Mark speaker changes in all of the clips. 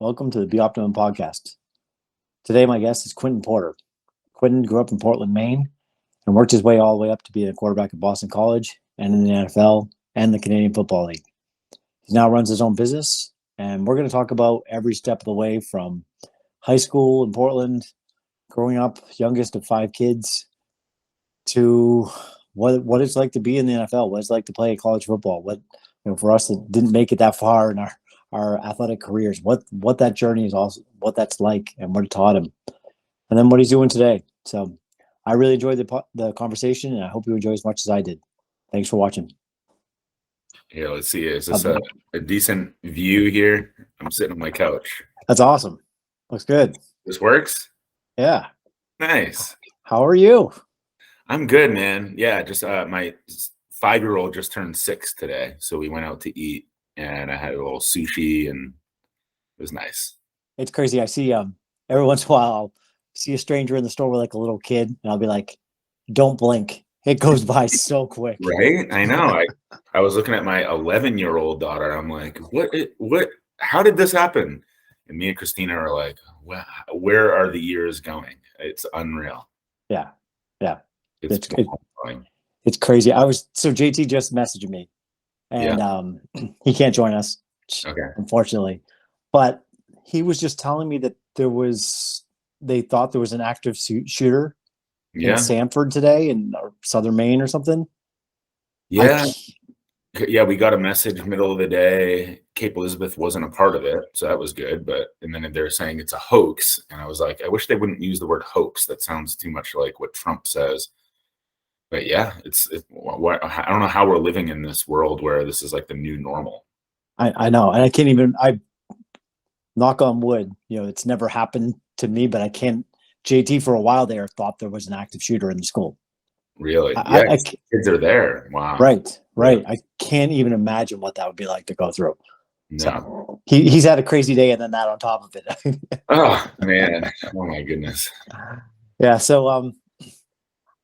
Speaker 1: Welcome to the BOPTMN podcast. Today, my guest is Quinton Porter. Quinton grew up in Portland, Maine, and worked his way all the way up to being a quarterback at Boston College and in the NFL and the Canadian Football League. He now runs his own business, and we're going to talk about every step of the way from high school in Portland, growing up, youngest of 5 kids, to what it's like to be in the NFL, what it's like to play college football, for us that didn't make it that far in our athletic careers, what that journey is, also what that's like and what it taught him, and then what he's doing today. So I really enjoyed the conversation, and I hope you enjoy as much as I did. Thanks for watching.
Speaker 2: Yeah, let's see. Is this a decent view here? I'm sitting on my couch.
Speaker 1: That's awesome. Looks good.
Speaker 2: This works?
Speaker 1: Yeah.
Speaker 2: Nice.
Speaker 1: How are you?
Speaker 2: I'm good, man. Yeah, just my 5-year-old just turned 6 today, so we went out to eat, and I had a little sushi, and it was nice.
Speaker 1: It's crazy. I see every once in a while I'll see a stranger in the store with like a little kid, and I'll be like, "Don't blink." It goes by so quick.
Speaker 2: Right? I know. I was looking at my 11-year-old daughter. I'm like, what? How did this happen? And me and Christina are like, wow, where are the years going? It's unreal.
Speaker 1: Yeah.
Speaker 2: It's
Speaker 1: crazy. JT just messaged me, and he can't join us, unfortunately. But he was just telling me that they thought there was an active shooter in Sanford today in southern Maine or something.
Speaker 2: Yeah. We got a message middle of the day. Cape Elizabeth wasn't a part of it, so that was good. And then they're saying it's a hoax, and I was like, I wish they wouldn't use the word hoax. That sounds too much like what Trump says. But yeah, I don't know how we're living in this world where this is like the new normal.
Speaker 1: I know, and I knock on wood, it's never happened to me, but I can't. JT for a while there thought there was an active shooter in the school.
Speaker 2: Really? Kids are there. Wow.
Speaker 1: Right. I can't even imagine what that would be like to go through.
Speaker 2: No.
Speaker 1: So he's had a crazy day, and then that on top of it.
Speaker 2: Oh man! Oh my goodness.
Speaker 1: Yeah. So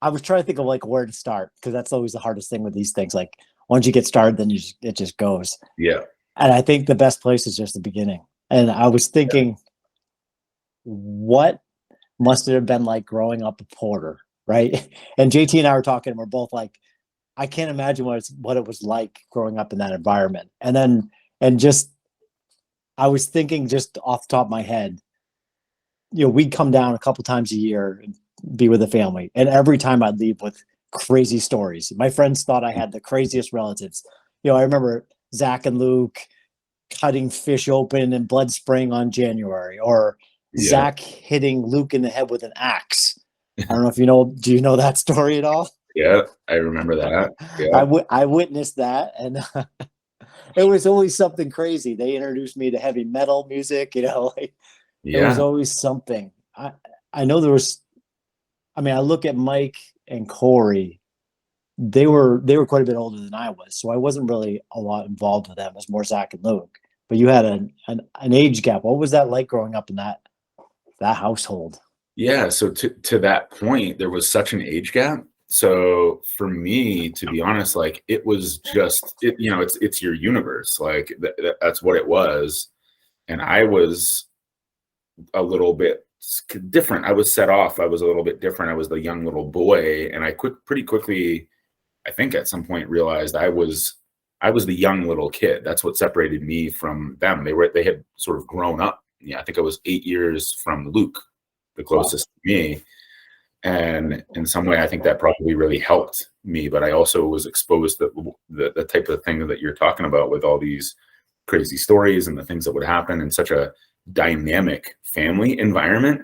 Speaker 1: I was trying to think of like where to start, because that's always the hardest thing with these things. Like once you get started, then it just goes.
Speaker 2: Yeah.
Speaker 1: And I think the best place is just the beginning. And I was thinking, what must it have been like growing up a Porter, right? And JT and I were talking, and we're both like, I can't imagine what it was like growing up in that environment. I was thinking just off the top of my head, we'd come down a couple times a year and be with the family. And every time I'd leave with crazy stories. My friends thought I had the craziest relatives. I remember Zach and Luke cutting fish open and blood spraying on January, or Zach hitting Luke in the head with an axe. I don't know if do you know that story at all?
Speaker 2: Yeah, I remember that. Yeah.
Speaker 1: I witnessed that, and it was always something crazy. They introduced me to heavy metal music, It was always something. I know there was, I look at Mike and Corey, they were quite a bit older than I was, so I wasn't really a lot involved with them. It was more Zach and Luke. But you had an age gap. What was that like growing up in that household?
Speaker 2: Yeah, so to that point, there was such an age gap. So for me, to be honest, like it was just it's your universe. Like that's what it was, and I was a little bit different. I was set off. I was a little bit different. I was the young little boy, and I pretty quickly, I think at some point, realized I was the young little kid. That's what separated me from them. They had sort of grown up. Yeah, I think I was 8 years from Luke, the closest to me. And in some way, I think that probably really helped me. But I also was exposed to the type of thing that you're talking about, with all these crazy stories and the things that would happen in such a dynamic family environment,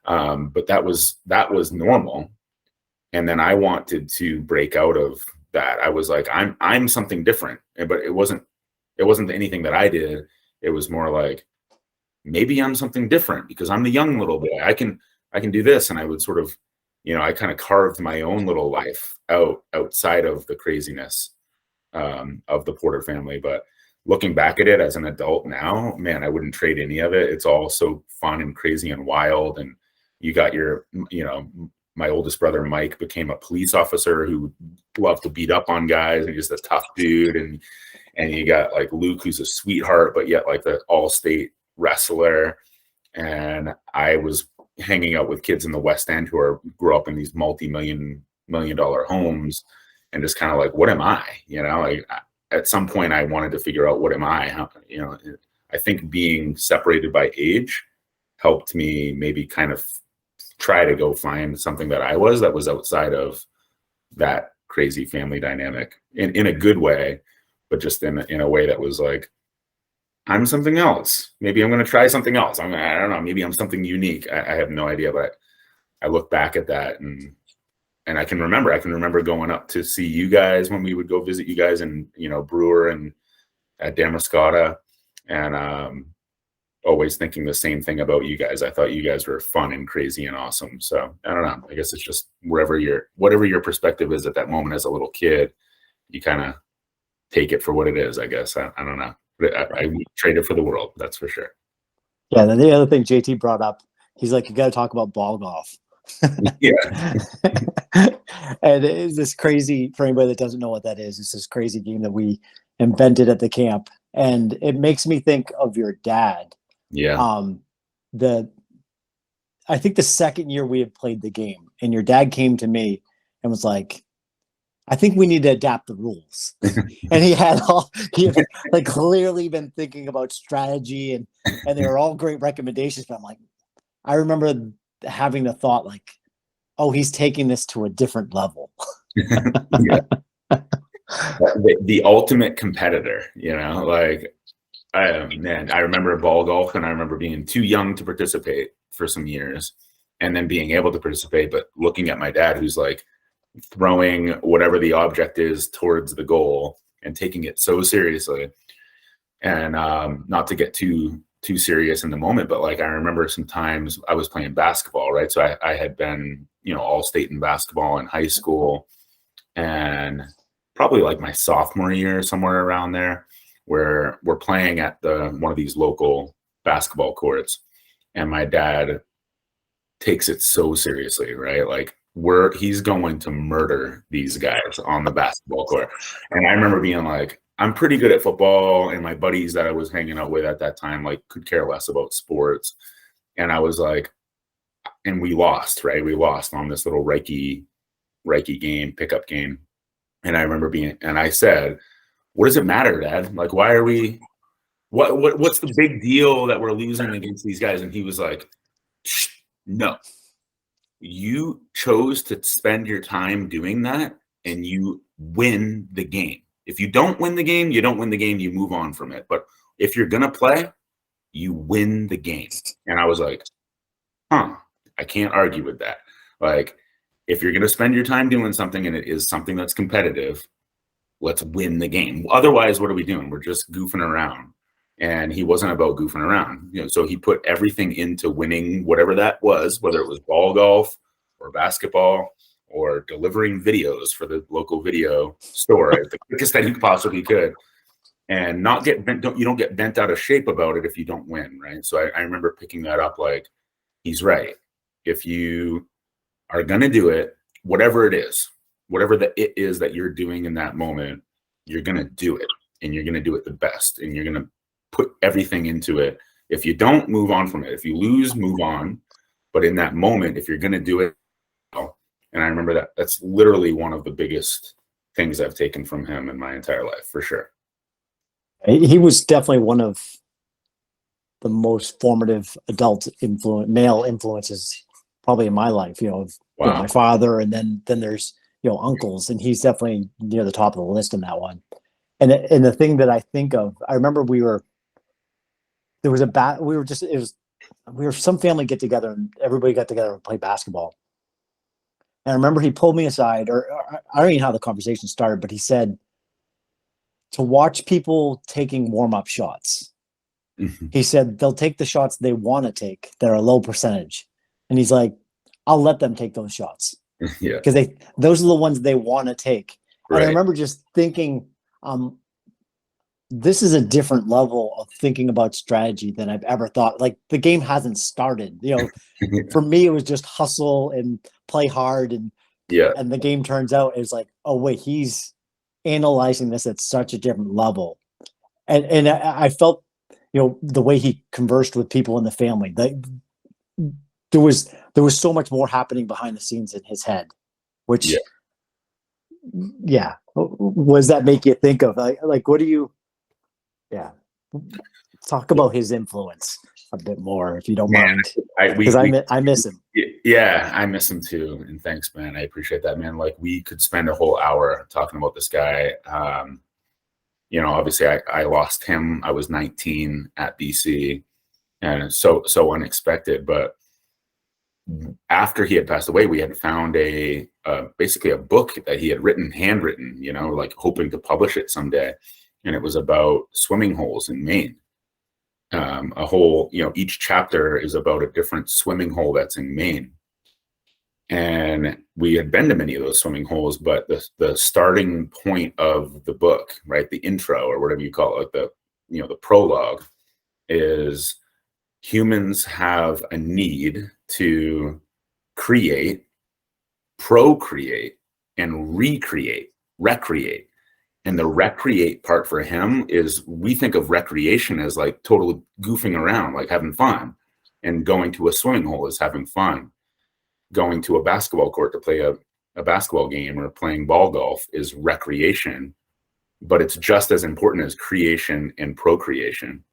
Speaker 2: But that was normal. And then I wanted to break out of that. I was like, I'm something different, but it wasn't anything that I did. It was more like, maybe I'm something different because I'm the young little boy. I can do this. And I would sort of, I kind of carved my own little life outside of the craziness of the Porter family. But looking back at it as an adult now, man, I wouldn't trade any of it. It's all so fun and crazy and wild. And you got my oldest brother, Mike, became a police officer who loved to beat up on guys, and he's a tough dude. And you got like Luke, who's a sweetheart, but yet like the all-state wrestler, and I was hanging out with kids in the West End who grew up in these multi-million dollar homes, and just kind of like, what am I? You know, like at some point I wanted to figure out, what am I? How, you know, I think being separated by age helped me maybe kind of try to go find something that was outside of that crazy family dynamic in a good way, but just in a way that was like, I'm something else. Maybe I'm going to try something else. I don't know. Maybe I'm something unique. I have no idea, but I look back at that and I can remember going up to see you guys when we would go visit you guys in, you know, Brewer and at Damascotta, and always thinking the same thing about you guys. I thought you guys were fun and crazy and awesome. So I don't know. I guess it's just whatever your perspective is at that moment as a little kid, you kind of take it for what it is, I guess. I don't know. But I would trade it for the world. That's for sure.
Speaker 1: Yeah. Then the other thing JT brought up, he's like, you got to talk about ball golf.
Speaker 2: Yeah.
Speaker 1: And it's this crazy, for anybody that doesn't know what that is, it's this crazy game that we invented at the camp. And it makes me think of your dad.
Speaker 2: Yeah.
Speaker 1: I think the second year we had played the game, and your dad came to me and was like, I think we need to adapt the rules. And he had like clearly been thinking about strategy, and they were all great recommendations. But I'm like, I remember having the thought like, oh, he's taking this to a different level.
Speaker 2: Yeah. The ultimate competitor, you know, like, man, I remember ball golf, and I remember being too young to participate for some years, and then being able to participate, but looking at my dad, who's like throwing whatever the object is towards the goal and taking it so seriously, and not to get too serious in the moment, but like I remember sometimes I was playing basketball, right? So I had been, you know, all state in basketball in high school, and probably like my sophomore year, somewhere around there, where we're playing at one of these local basketball courts, and my dad takes it so seriously, right? Like he's going to murder these guys on the basketball court. And I remember being like, I'm pretty good at football, and my buddies that I was hanging out with at that time, like, could care less about sports. And I was like, and we lost, right? We lost on this little Reiki game, pickup game. And I remember and I said, what does it matter, Dad? Like, why are we, what's the big deal that we're losing against these guys? And he was like, no, you chose to spend your time doing that, and you win the game. If you don't win the game, you don't win the game, you move on from it. But if you're going to play, you win the game. And I was like, I can't argue with that. Like, if you're going to spend your time doing something and it is something that's competitive, let's win the game. Otherwise, what are we doing? We're just goofing around. And he wasn't about goofing around. You know, so he put everything into winning whatever that was, whether it was ball golf or basketball or delivering videos for the local video store, the quickest that he possibly could, and not get bent. You don't get bent out of shape about it if you don't win, right? So I remember picking that up. Like, he's right. If you are gonna do it, whatever it is, whatever it is that you're doing in that moment, you're gonna do it, and you're gonna do it the best, and you're gonna put everything into it. If you don't, move on from it. If you lose, move on. But in that moment, if you're gonna do it, and I remember that's literally one of the biggest things I've taken from him in my entire life, for sure.
Speaker 1: He was definitely one of the most formative male influences probably in my life, you know,
Speaker 2: Wow.
Speaker 1: you know, my father, and then there's, you know, uncles, and he's definitely near the top of the list in that one. And the thing that I think of, I remember we were some family get together, and everybody got together and play basketball. And I remember he pulled me aside, or I don't even know how the conversation started, but he said to watch people taking warm-up shots. Mm-hmm. He said they'll take the shots they want to take that are a low percentage. And he's like, I'll let them take those shots.
Speaker 2: Yeah.
Speaker 1: Because those are the ones they want to take. Right. And I remember just thinking, this is a different level of thinking about strategy than I've ever thought. Like, the game hasn't started. You know, yeah. For me, it was just hustle and play hard, and the game turns out it's like, oh wait, he's analyzing this at such a different level. And I felt the way he conversed with people in the family. There was so much more happening behind the scenes in his head, which, yeah, what does that make you think of? Like what do you, yeah, talk about his influence a bit more, if you don't mind, because I miss him.
Speaker 2: Yeah, I miss him too. And thanks, man. I appreciate that, man. Like we could spend a whole hour talking about this guy. Obviously I lost him. I was 19 at BC, and so unexpected. But after he had passed away, we had found basically a book that he had written, handwritten, like hoping to publish it someday. And it was about swimming holes in Maine. A whole, each chapter is about a different swimming hole that's in Maine. And we had been to many of those swimming holes, but the starting point of the book, right, the intro or whatever you call it, like the prologue, is humans have a need to create, procreate, and recreate, recreate. And the recreate part for him is, we think of recreation as like totally goofing around, like having fun. And going to a swimming hole is having fun. Going to a basketball court to play a basketball game or playing ball golf is recreation. But it's just as important as creation and procreation.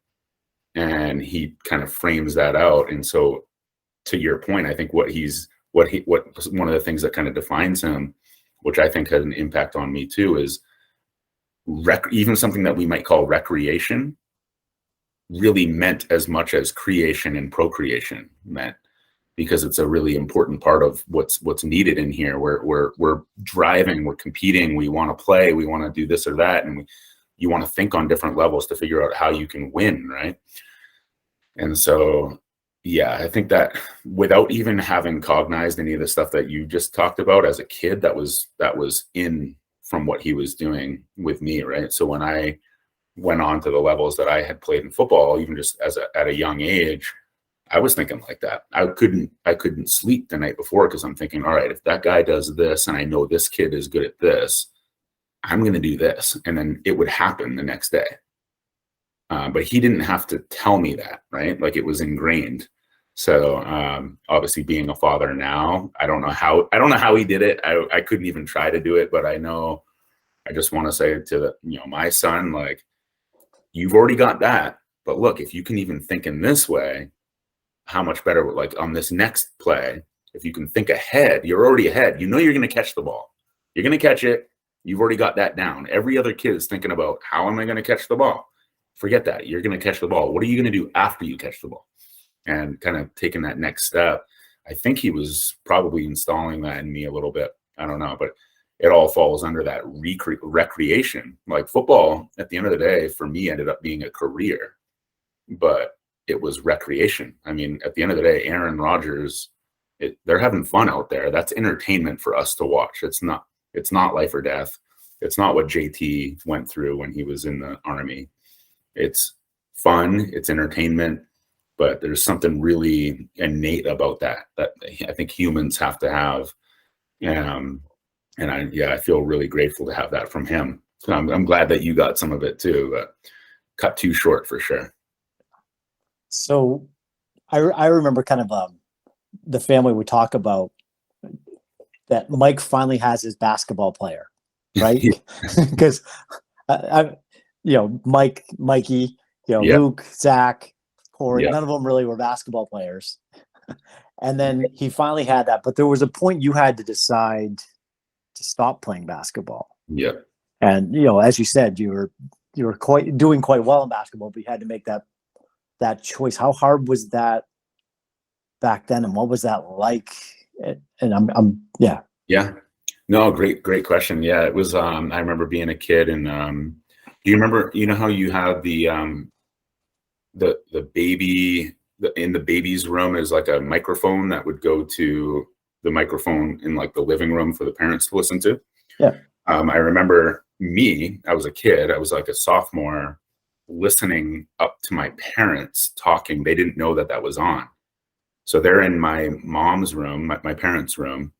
Speaker 2: And he kind of frames that out. And so, to your point, I think what one of the things that kind of defines him, which I think had an impact on me too, is even something that we might call recreation really meant as much as creation and procreation meant, because it's a really important part of what's needed in here. We're driving, we're competing, we want to play, we want to do this or that, and you want to think on different levels to figure out how you can win, right? And so, yeah, I think that without even having cognized any of the stuff that you just talked about as a kid, that was in from what he was doing with me, right? So when I went on to the levels that I had played in football, even just at a young age, I was thinking like that. I couldn't sleep the night before because I'm thinking, all right, if that guy does this and I know this kid is good at this, I'm going to do this. And then it would happen the next day. But he didn't have to tell me that, right? Like it was ingrained. So obviously being a father now, I don't know how he did it. I couldn't even try to do it, but I just want to say to my son, like, you've already got that, but look, if you can even think in this way, how much better, like on this next play, if you can think ahead, you're already ahead. You're going to catch the ball. You're going to catch it. You've already got that down. Every other kid is thinking about, how am I going to catch the ball? Forget that. You're going to catch the ball. What are you going to do after you catch the ball? And kind of taking that next step. I think he was probably installing that in me a little bit. I don't know, but it all falls under that recreation. Like football, at the end of the day, for me, ended up being a career, but it was recreation. I mean, at the end of the day, Aaron Rodgers, they're having fun out there. That's entertainment for us to watch. It's not life or death. It's not what JT went through when he was in the Army. It's fun. It's entertainment. But there's something really innate about that I think humans have to have. And I feel really grateful to have that from him. So I'm glad that you got some of it too, but cut too short for sure.
Speaker 1: So I remember kind of the family would talk about that Mike finally has his basketball player, right? Because Mikey, Luke, Zach, Corey, none of them really were basketball players. And then he finally had that, but there was a point you had to decide to stop playing basketball.
Speaker 2: Yeah.
Speaker 1: And as you said, you were doing quite well in basketball, but you had to make that choice. How hard was that back then, and what was that like? And
Speaker 2: Yeah. No, great question. Yeah, it was. I remember being a kid, and do you remember? How you have the baby in the baby's room is like a microphone that would go to the microphone in like the living room for the parents to listen to.
Speaker 1: Yeah.
Speaker 2: I remember I was a kid. I was like a sophomore, listening up to my parents talking. They didn't know that was on. So they're in my mom's room, my parents' room,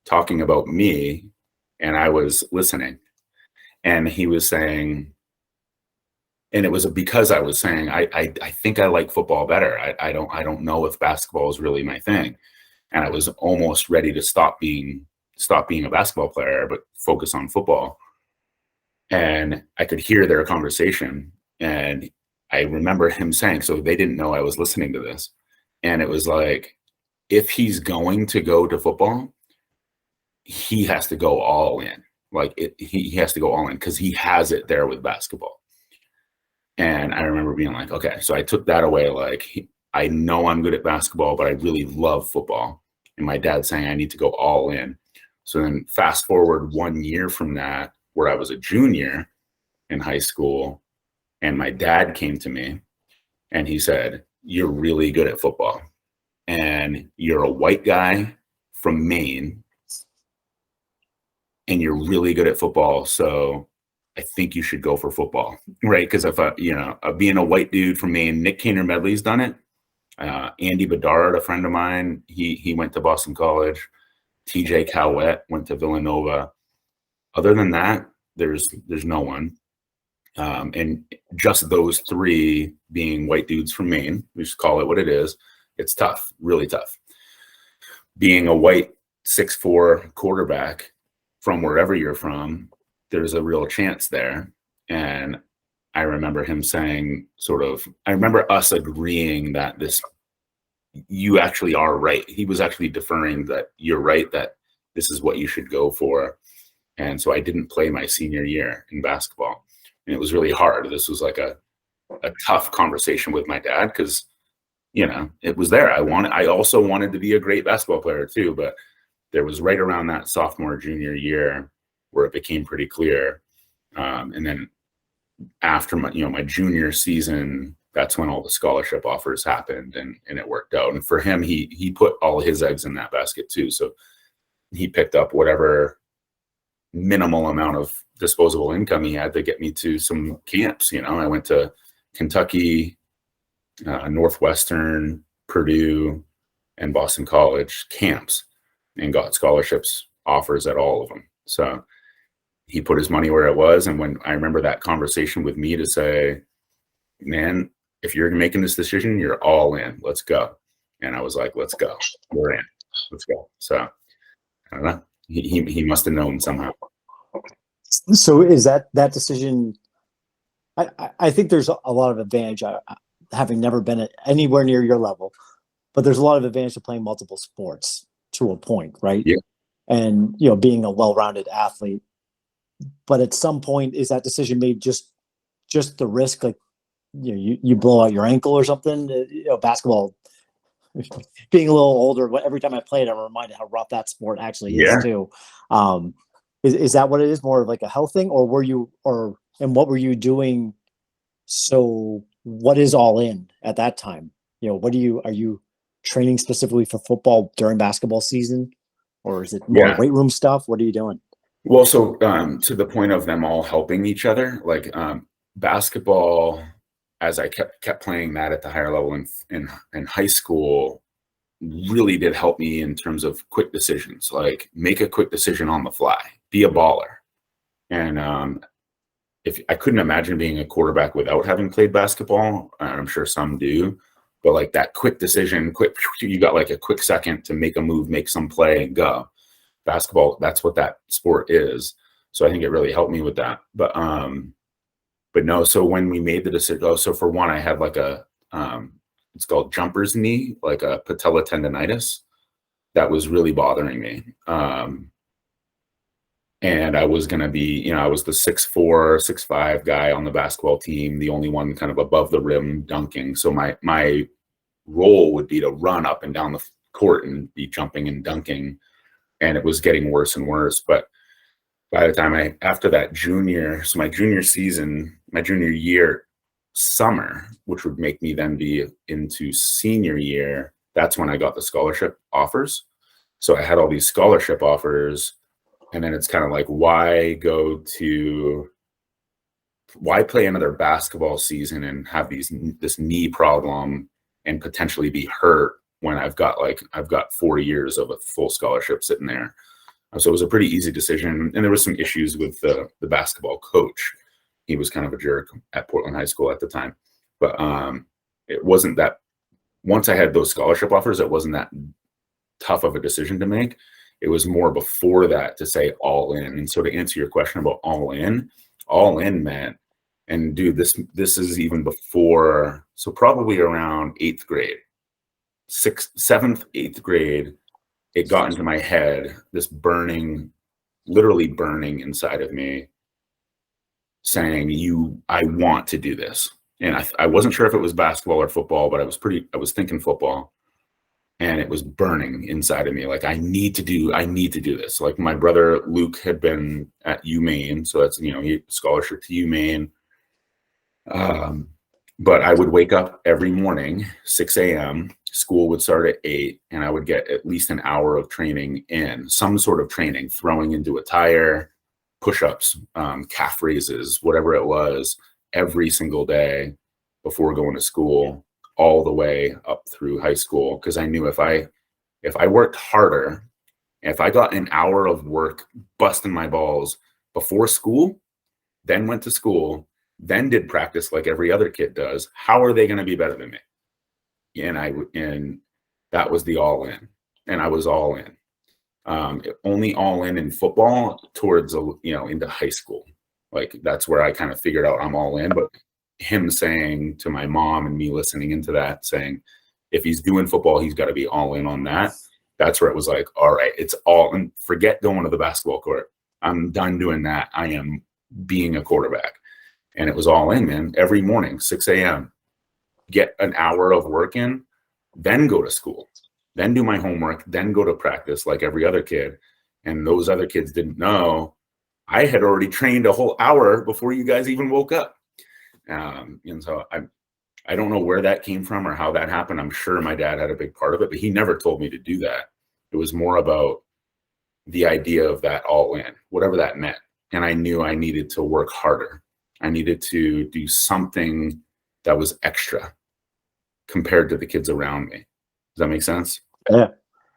Speaker 2: talking about me, and I was listening. And he was saying, And it was because I was saying, I think I like football better. I don't know if basketball is really my thing. And I was almost ready to stop being a basketball player, but focus on football. And I could hear their conversation. And I remember him saying, so they didn't know I was listening to this. And it was like, if he's going to go to football, he has to go all in. Like he has to go all in because he has it there with basketball. And I remember being like, okay, so I took that away. Like, I know I'm good at basketball, but I really love football. And my dad saying I need to go all in. So then fast forward 1 year from that, where I was a junior in high school, and my dad came to me and he said, you're really good at football. And you're a white guy from Maine, and you're really good at football. So I think you should go for football, right? Because if being a white dude from Maine, Nick Kaner Medley's done it. Andy Bedard, a friend of mine, he went to Boston College. TJ Cowett went to Villanova. Other than that, there's no one. And just those three being white dudes from Maine, we just call it what it is. It's tough, really tough. Being a white 6'4" quarterback from wherever you're from, there's a real chance there. And I remember him saying I remember us agreeing that you actually are right. He was actually deferring that you're right, that this is what you should go for. And so I didn't play my senior year in basketball. And it was really hard. This was like a tough conversation with my dad because, it was there. I also wanted to be a great basketball player too, but there was right around that sophomore, junior year where it became pretty clear. And then after my junior season, that's when all the scholarship offers happened and it worked out. And for him, he put all his eggs in that basket too. So he picked up whatever minimal amount of disposable income he had to get me to some camps. I went to Kentucky, Northwestern, Purdue, and Boston College camps and got scholarships offers at all of them. So he put his money where it was. And when I remember that conversation with me to say, man, if you're making this decision, you're all in, let's go. And I was like, let's go, we're in, let's go. So I don't know. He must have known somehow.
Speaker 1: So is that decision? I think there's a lot of advantage, having never been anywhere near your level, but there's a lot of advantage to playing multiple sports to a point, right?
Speaker 2: Yeah.
Speaker 1: And being a well-rounded athlete. But at some point, is that decision made just the risk, like you blow out your ankle or something? Basketball. Being a little older, every time I played, I'm reminded how rough that sport actually is too. Is that what it is? More of like a health thing, or what were you doing? So what is all in at that time? Are you training specifically for football during basketball season, or is it more weight room stuff? What are you doing?
Speaker 2: Well, so to the point of them all helping each other, like basketball, as I kept playing that at the higher level in high school, really did help me in terms of quick decisions, like make a quick decision on the fly, be a baller. And if I couldn't imagine being a quarterback without having played basketball, I'm sure some do, but like that quick decision, you got like a quick second to make a move, make some play and go. Basketball, that's what that sport is. So I think it really helped me with that. But no, so when we made the decision, so for one, I had like it's called jumper's knee, like a patella tendonitis that was really bothering me. And I was going to be, I was the 6'4", 6'5" guy on the basketball team, the only one kind of above the rim dunking. So my role would be to run up and down the court and be jumping and dunking. And it was getting worse and worse. But by the time after that my junior season, my junior year summer, which would make me then be into senior year, that's when I got the scholarship offers. So I had all these scholarship offers, and then it's kind of like, why play another basketball season and have this knee problem and potentially be hurt when I've got 4 years of a full scholarship sitting there. So it was a pretty easy decision. And there was some issues with the basketball coach. he was kind of a jerk at Portland High School at the time. But it wasn't that, once I had those scholarship offers, it wasn't that tough of a decision to make. It was more before that to say all in. And so to answer your question about all in meant, and dude, this is even before, so probably around 8th grade, 6th, 7th, 8th grade, it got into my head, this burning, literally burning inside of me, saying, I want to do this. And I wasn't sure if it was basketball or football, but I was thinking football, and it was burning inside of me. Like, I need to do this. Like, my brother Luke had been at Maine, so that's, he had scholarship to Maine. But I would wake up every morning, 6 a.m. School would start at 8, and I would get at least an hour of training in some sort of training, throwing into a tire, push-ups, calf raises, whatever it was, every single day before going to school, all the way up through high school. Because I knew if I worked harder, if I got an hour of work busting my balls before school, then went to school, then did practice like every other kid does, how are they going to be better than me? And that was the all in, and I was all in. Only all in football towards, into high school. Like, that's where I kind of figured out I'm all in. But him saying to my mom and me listening into that, saying, if he's doing football, he's got to be all in on that. That's where it was like, all right, it's all in. Forget going to the basketball court. I'm done doing that. I am being a quarterback. And it was all in, man. Every morning, 6 a.m., get an hour of work in, then go to school, then do my homework, then go to practice like every other kid. And those other kids didn't know I had already trained a whole hour before you guys even woke up. And so I don't know where that came from or how that happened. I'm sure my dad had a big part of it, but he never told me to do that. It was more about the idea of that all in, whatever that meant. And I knew I needed to work harder. I needed to do something that was extra compared to the kids around me. Does that make sense?
Speaker 1: Yeah.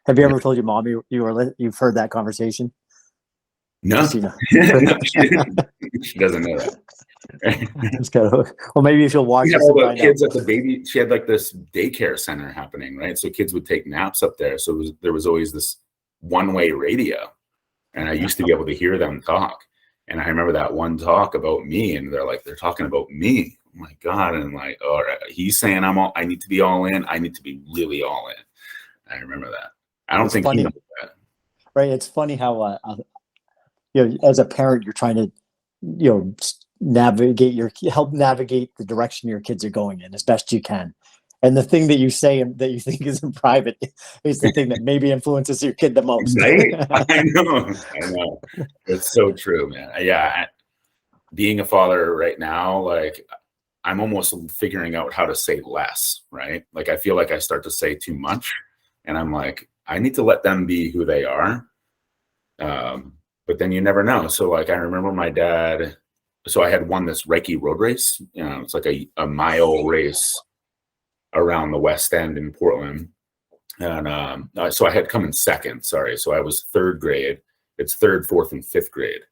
Speaker 1: Have you ever told your mom you've heard that conversation?
Speaker 2: No,
Speaker 1: She,
Speaker 2: no, she doesn't know that.
Speaker 1: Well, maybe if you'll watch
Speaker 2: She had
Speaker 1: this
Speaker 2: all
Speaker 1: and
Speaker 2: the
Speaker 1: find
Speaker 2: kids
Speaker 1: out.
Speaker 2: at the baby. She had like this daycare center happening, right? So kids would take naps up there. So there was always this one-way radio, and I used to be able to hear them talk. And I remember that one talk about me, and they're talking about me. Oh my God. And like, all right, he's saying I need to be all in. I need to be really all in. I remember that. I don't think he knows that.
Speaker 1: Right. It's funny how, as a parent, you're trying to, help navigate the direction your kids are going in as best you can. And the thing that you say and that you think is in private is the thing that maybe influences your kid the most.
Speaker 2: Right? I know. It's so true, man. Yeah. Being a father right now, like, I'm almost figuring out how to say less, right? Like, I feel like I start to say too much, and I'm like, I need to let them be who they are. But then you never know. So like, I remember my dad, so I had won this Reiki road race. It's like a mile race around the West End in Portland. And so I had come in second, sorry. So I was 3rd grade. It's 3rd, 4th, and 5th grade.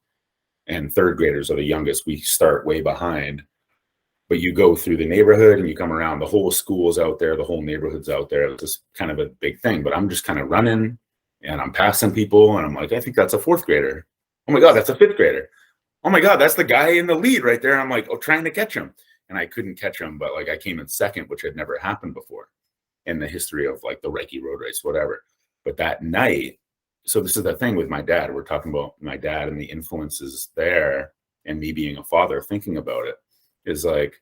Speaker 2: And 3rd graders are the youngest. We start way behind. But you go through the neighborhood and you come around. The whole school's out there. The whole neighborhood's out there. It's just kind of a big thing. But I'm just kind of running, and I'm passing people. And I'm like, I think that's a 4th grader. Oh my God, that's a 5th grader. Oh my God, that's the guy in the lead right there. I'm like, trying to catch him. And I couldn't catch him, but like, I came in second, which had never happened before in the history of like the Reiki road race, whatever. But that night, so this is the thing with my dad. We're talking about my dad and the influences there, and me being a father, thinking about it, is like,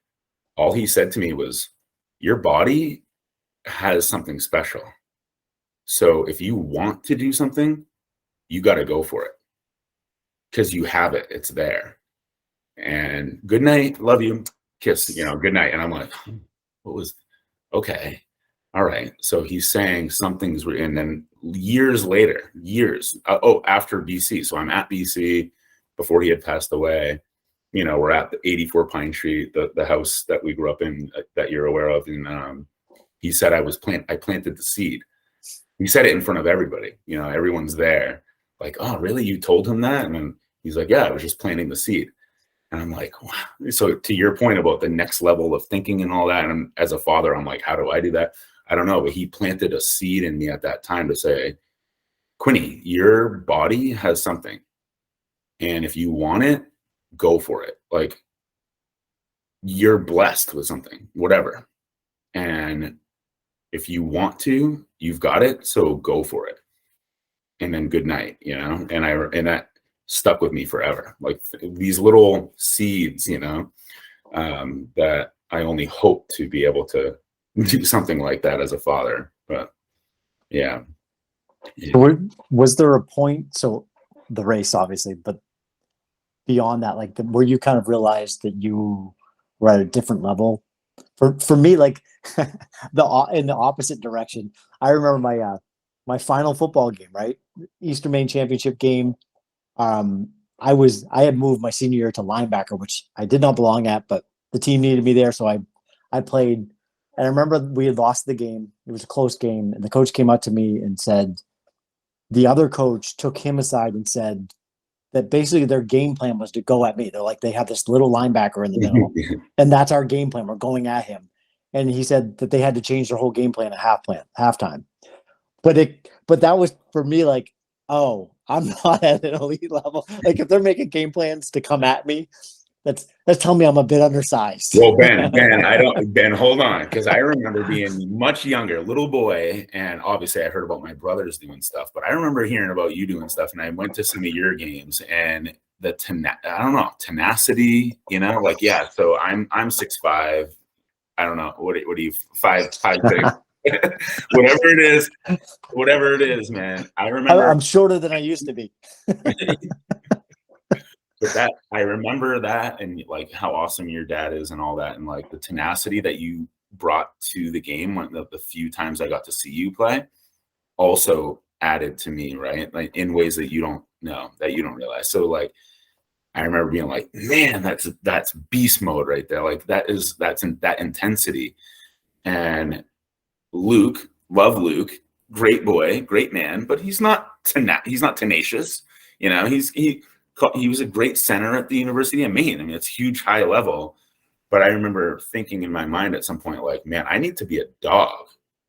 Speaker 2: all he said to me was, your body has something special. So if you want to do something, you got to go for it, because you have it. It's there. And good night. Love you. Kiss, good night. And I'm like, okay. All right. So he's saying something's, and then years later, after BC. So I'm at BC before he had passed away. We're at the 84 Pine Street, the house that we grew up in, that you're aware of. And he said I planted the seed. He said it in front of everybody. Everyone's there. Like, oh, really? You told him that? And then he's like, yeah, I was just planting the seed. And I'm like, wow. So to your point about the next level of thinking and all that, and as a father, I'm like, how do I do that? I don't know. But he planted a seed in me at that time to say, Quinny, your body has something. And if you want it, go for it. Like, you're blessed with something, whatever. And if you want to, you've got it. So go for it. And then good night, you know? And that stuck with me forever. Like these little seeds, you know, that I only hope to be able to do something like that as a father. But yeah.
Speaker 1: Was there a point, so the race obviously, but beyond that, like where you kind of realized that you were at a different level? For me, like in the opposite direction. I remember my final football game, right? Eastern Maine championship game. I had moved my senior year to linebacker, which I did not belong at, but the team needed me there, so I played. And I remember we had lost the game. It was a close game, and the coach came up to me and said, the other coach took him aside and said that basically their game plan was to go at me. They're like, they have this little linebacker in the middle, and that's our game plan. We're going at him. And he said that they had to change their whole game plan at halftime. But that was for me like, oh, I'm not at an elite level. Like if they're making game plans to come at me, that's telling me I'm a bit undersized.
Speaker 2: Well, Ben, hold on. Because I remember being much younger, little boy. And obviously I heard about my brothers doing stuff, but I remember hearing about you doing stuff. And I went to some of your games and tenacity, you know, like, yeah. So I'm 6'5". I don't know. What are you, 5'6"? whatever it is, man. I remember
Speaker 1: I'm shorter than I used to be.
Speaker 2: But that I remember that, and like how awesome your dad is and all that, and like the tenacity that you brought to the game when the few times I got to see you play also added to me, right? Like in ways that you don't know, that you don't realize. So like I remember being like, man, that's beast mode right there. Like that's that intensity. And Luke, love Luke, great boy, great man, but he's not tenacious. You know, he was a great center at the University of Maine. I mean, it's huge, high level. But I remember thinking in my mind at some point, like, man, I need to be a dog.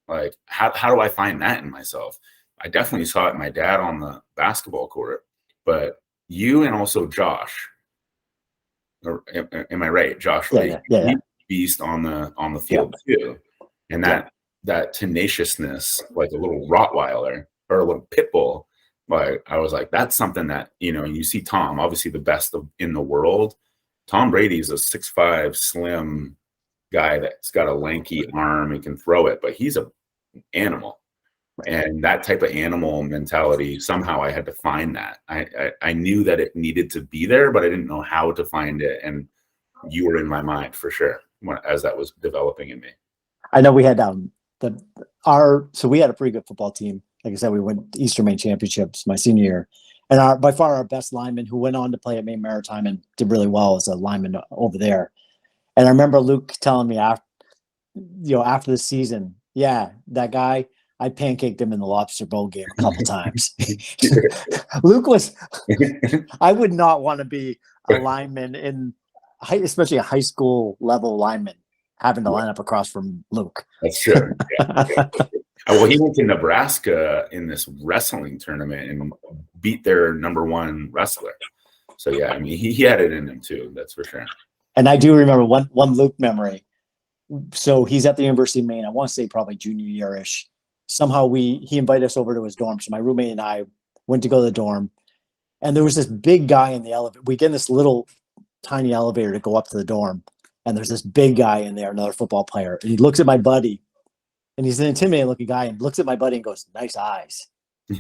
Speaker 2: Like, how do I find that in myself? I definitely saw it in my dad on the basketball court, but you and also Josh, or am I right? Josh, right?
Speaker 1: Yeah.
Speaker 2: Beast on the field too. And that tenaciousness, like a little Rottweiler or a little pit bull. Like I was like, that's something that, you know, you see Tom, obviously the best in the world. Tom Brady's a 6'5" slim guy that's got a lanky arm and can throw it, but he's an animal. And that type of animal mentality, somehow I had to find that. I knew that it needed to be there, but I didn't know how to find it. And you were in my mind for sure as that was developing in me.
Speaker 1: I know we had so we had a pretty good football team. Like I said, we went to Eastern Maine championships my senior year, and by far our best lineman, who went on to play at Maine Maritime and did really well as a lineman over there. And I remember Luke telling me after the season, yeah, that guy, I pancaked him in the Lobster Bowl game a couple times. Luke was, I would not want to be a lineman especially a high school level lineman, having to line up across from Luke.
Speaker 2: That's true. Yeah. Well, he went to Nebraska in this wrestling tournament and beat their number one wrestler. So yeah, I mean, he had it in him too. That's for sure.
Speaker 1: And I do remember one Luke memory. So he's at the University of Maine. I want to say probably junior year-ish. Somehow he invited us over to his dorm. So my roommate and I went to go to the dorm, and there was this big guy in the elevator. We get in this little tiny elevator to go up to the dorm, and there's this big guy in there, another football player. And he looks at my buddy, and he's an intimidating looking guy, and looks at my buddy and goes, "Nice eyes,"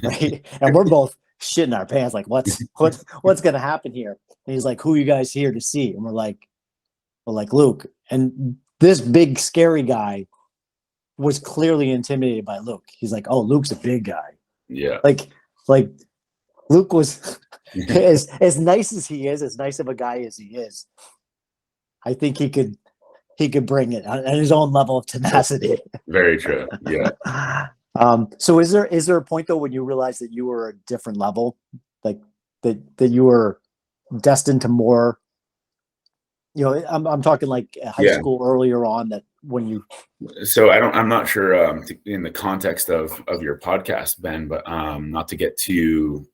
Speaker 1: right? And we're both shitting our pants, like, what's going to happen here? And he's like, "Who are you guys here to see?" And we're like, Luke. And this big scary guy was clearly intimidated by Luke. He's like, "Oh, Luke's a big guy."
Speaker 2: Yeah.
Speaker 1: Like Luke was as nice as he is, as nice of a guy as he is. I think he could bring it at his own level of tenacity.
Speaker 2: Very true. Yeah.
Speaker 1: So is there a point though when you realized that you were a different level, like that you were destined to more You know, I'm talking like high
Speaker 2: Yeah.
Speaker 1: school earlier on, that when you.
Speaker 2: So I'm not sure in the context of your podcast, Ben, but not to get too,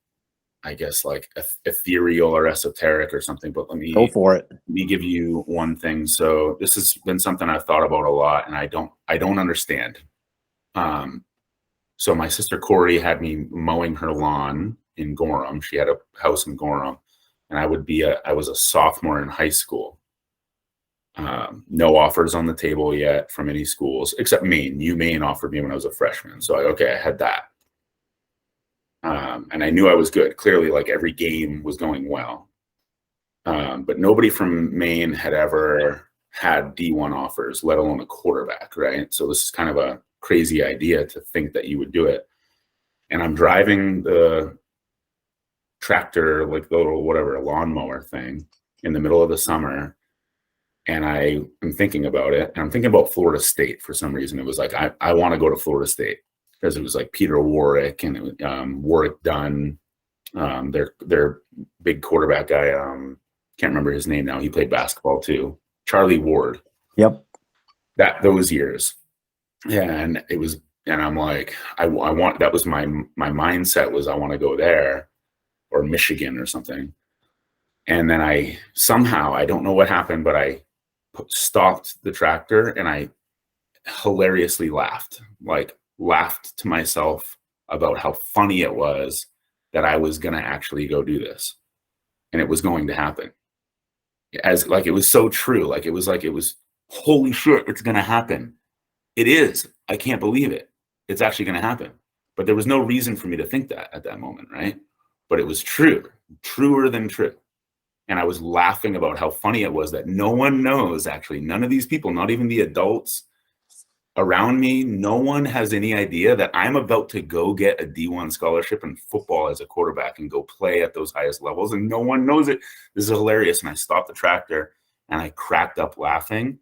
Speaker 2: I guess, like ethereal or esoteric or something, but
Speaker 1: Go for it.
Speaker 2: let me give you one thing. So this has been something I've thought about a lot, and I don't understand. So my sister Corey had me mowing her lawn in Gorham. She had a house in Gorham, and I was a sophomore in high school. No offers on the table yet from any schools except Maine. Maine offered me when I was a freshman. So I had that. And I knew I was good. Clearly, like every game was going well. But nobody from Maine had ever had D1 offers, let alone a quarterback, right? So this is kind of a crazy idea to think that you would do it. And I'm driving the tractor, like the little whatever lawnmower thing, in the middle of the summer. And I am thinking about it, and I'm thinking about Florida State for some reason. It was like, I want to go to Florida State because it was like Peter Warwick and it was, Warwick Dunn, their big quarterback guy. Can't remember his name now. He played basketball too. Charlie Ward.
Speaker 1: Yep.
Speaker 2: Those years. And it was, and I'm like, I want, that was my mindset was I want to go there or Michigan or something. And then I don't know what happened, but I stopped the tractor and I hilariously laughed to myself about how funny it was that I was going to actually go do this. And it was going to happen. As like, it was so true. Like it was, holy shit, it's going to happen. It is. I can't believe it. It's actually going to happen. But there was no reason for me to think that at that moment, right? But it was true, truer than true. And I was laughing about how funny it was that no one knows, actually, none of these people, not even the adults around me, no one has any idea that I'm about to go get a D1 scholarship in football as a quarterback and go play at those highest levels. And no one knows it. This is hilarious. And I stopped the tractor and I cracked up laughing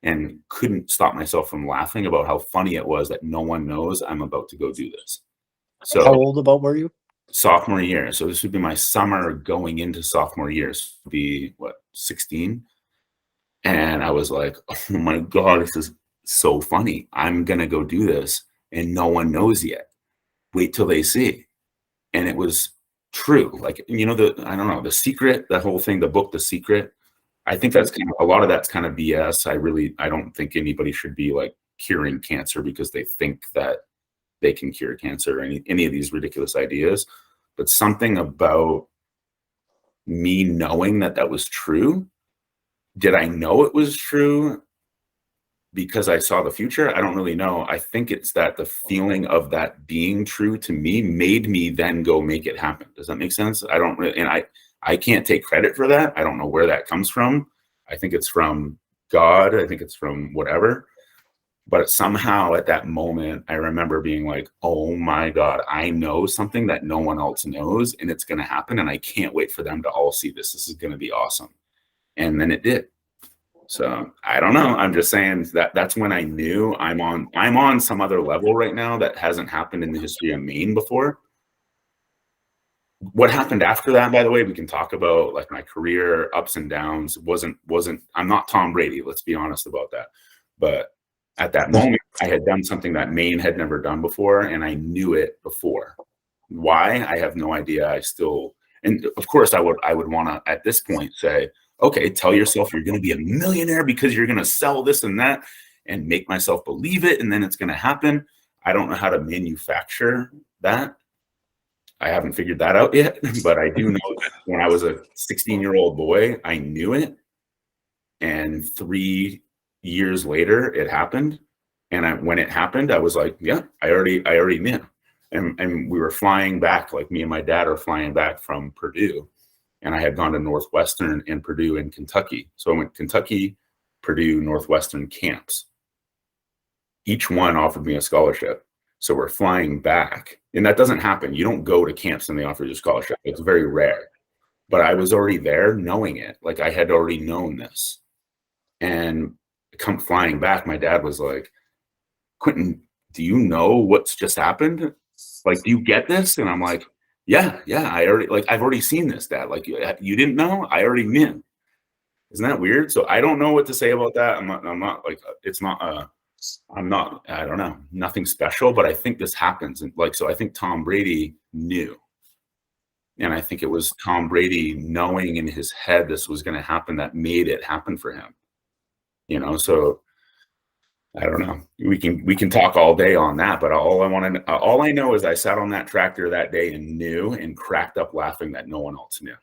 Speaker 2: and couldn't stop myself from laughing about how funny it was that no one knows I'm about to go do this. So
Speaker 1: how old about were you?
Speaker 2: Sophomore year. So this would be my summer going into sophomore year. So it would be 16. And I was like, oh my God, this is so funny. I'm going to go do this. And no one knows yet. Wait till they see. And it was true. Like, I don't know, The Secret, that whole thing, the book, The Secret. I think that's a lot of that's kind of BS. I don't think anybody should be like curing cancer because they think that they can cure cancer or any of these ridiculous ideas. But something about me knowing that was true. Did I know it was true because I saw the future? I don't really know. I think it's that the feeling of that being true to me made me then go make it happen. Does that make sense? I don't really, and I can't take credit for that. I don't know where that comes from. I think it's from God. I think it's from whatever. But somehow at that moment, I remember being like, oh my God, I know something that no one else knows and it's going to happen. And I can't wait for them to all see this. This is going to be awesome. And then it did. So I don't know. I'm just saying that's when I knew I'm on some other level right now that hasn't happened in the history of Maine before. What happened after that, by the way, we can talk about like my career ups and downs. I'm not Tom Brady. Let's be honest about that. But at that moment, I had done something that Maine had never done before, and I knew it before. Why? I have no idea. And of course, I would want to, at this point, say, okay, tell yourself you're going to be a millionaire because you're going to sell this and that and make myself believe it, and then it's going to happen. I don't know how to manufacture that. I haven't figured that out yet, but I do know that when I was a 16-year-old boy, I knew it. And 3 years later, it happened. And when it happened, I was like, yeah, I already knew. And we were flying back, like me and my dad are flying back from Purdue. And I had gone to Northwestern and Purdue in Kentucky. So I went Kentucky, Purdue, Northwestern camps. Each one offered me a scholarship. So we're flying back. And that doesn't happen. You don't go to camps and they offer you a scholarship. It's very rare. But I was already there knowing it. Like I had already known this. And come flying back, my dad was like, Quinton, do you know what's just happened? Like, do you get this? And I'm like, yeah, I've already seen this, Dad. Like, you didn't know? I already knew. Isn't that weird? So I don't know what to say about that. I'm not like, it's not, I don't know, nothing special, but I think this happens. And like, so I think Tom Brady knew. And I think it was Tom Brady knowing in his head this was going to happen that made it happen for him. So I don't know. We can talk all day on that, but all I know is I sat on that tractor that day and knew and cracked up laughing that no one else knew.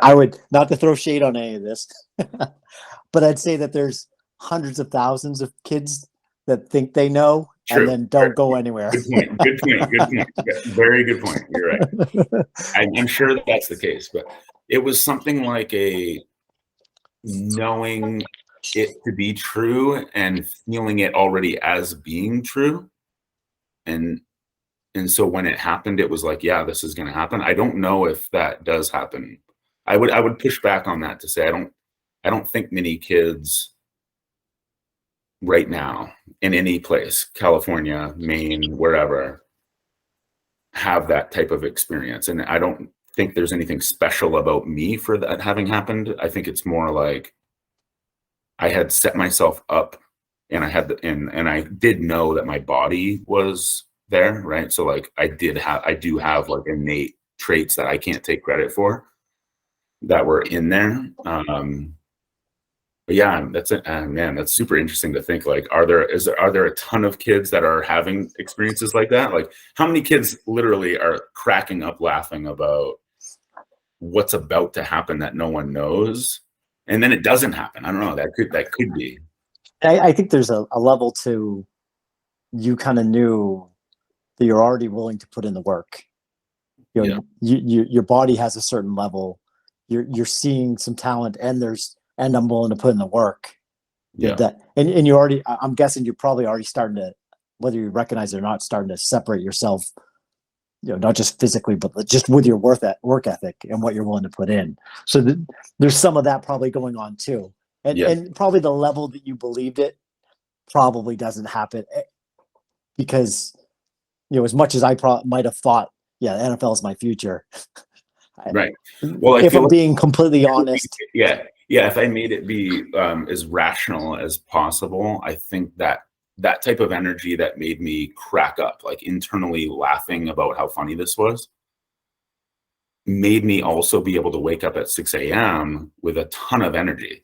Speaker 1: I would, not to throw shade on any of this, but I'd say that there's hundreds of thousands of kids that think they know
Speaker 2: True.
Speaker 1: and then don't go anywhere.
Speaker 2: Good point. Good point. Very good point. You're right. I'm sure that's the case, but it was something like a knowing it to be true and feeling it already as being true. And so when it happened, it was like, yeah, this is going to happen. I don't know if that does happen. I would push back on that to say I don't think many kids right now in any place, California, Maine, wherever, have that type of experience. And I don't think there's anything special about me for that having happened. I think it's more like I had set myself up and and I did know that my body was there, right? So like I do have like innate traits that I can't take credit for that were in there. But yeah, that's it. Man, that's super interesting to think. Like, are there a ton of kids that are having experiences like that? Like, how many kids literally are cracking up laughing about what's about to happen that no one knows, and then it doesn't happen? I don't know. That could be.
Speaker 1: I think there's a level to, you kind of knew that you're already willing to put in the work. Your body has a certain level. You're seeing some talent, and I'm willing to put in the work.
Speaker 2: Yeah.
Speaker 1: And you're already, I'm guessing you're probably already starting to, whether you recognize it or not, starting to separate yourself, not just physically, but just with your work ethic and what you're willing to put in. So there's some of that probably going on too. And probably the level that you believed it probably doesn't happen, because, as much as I might have thought, yeah, the NFL is my future.
Speaker 2: Right. Well,
Speaker 1: if I'm being completely honest.
Speaker 2: Yeah. If I made it be as rational as possible, I think that type of energy that made me crack up, like internally laughing about how funny this was, made me also be able to wake up at 6 a.m. with a ton of energy.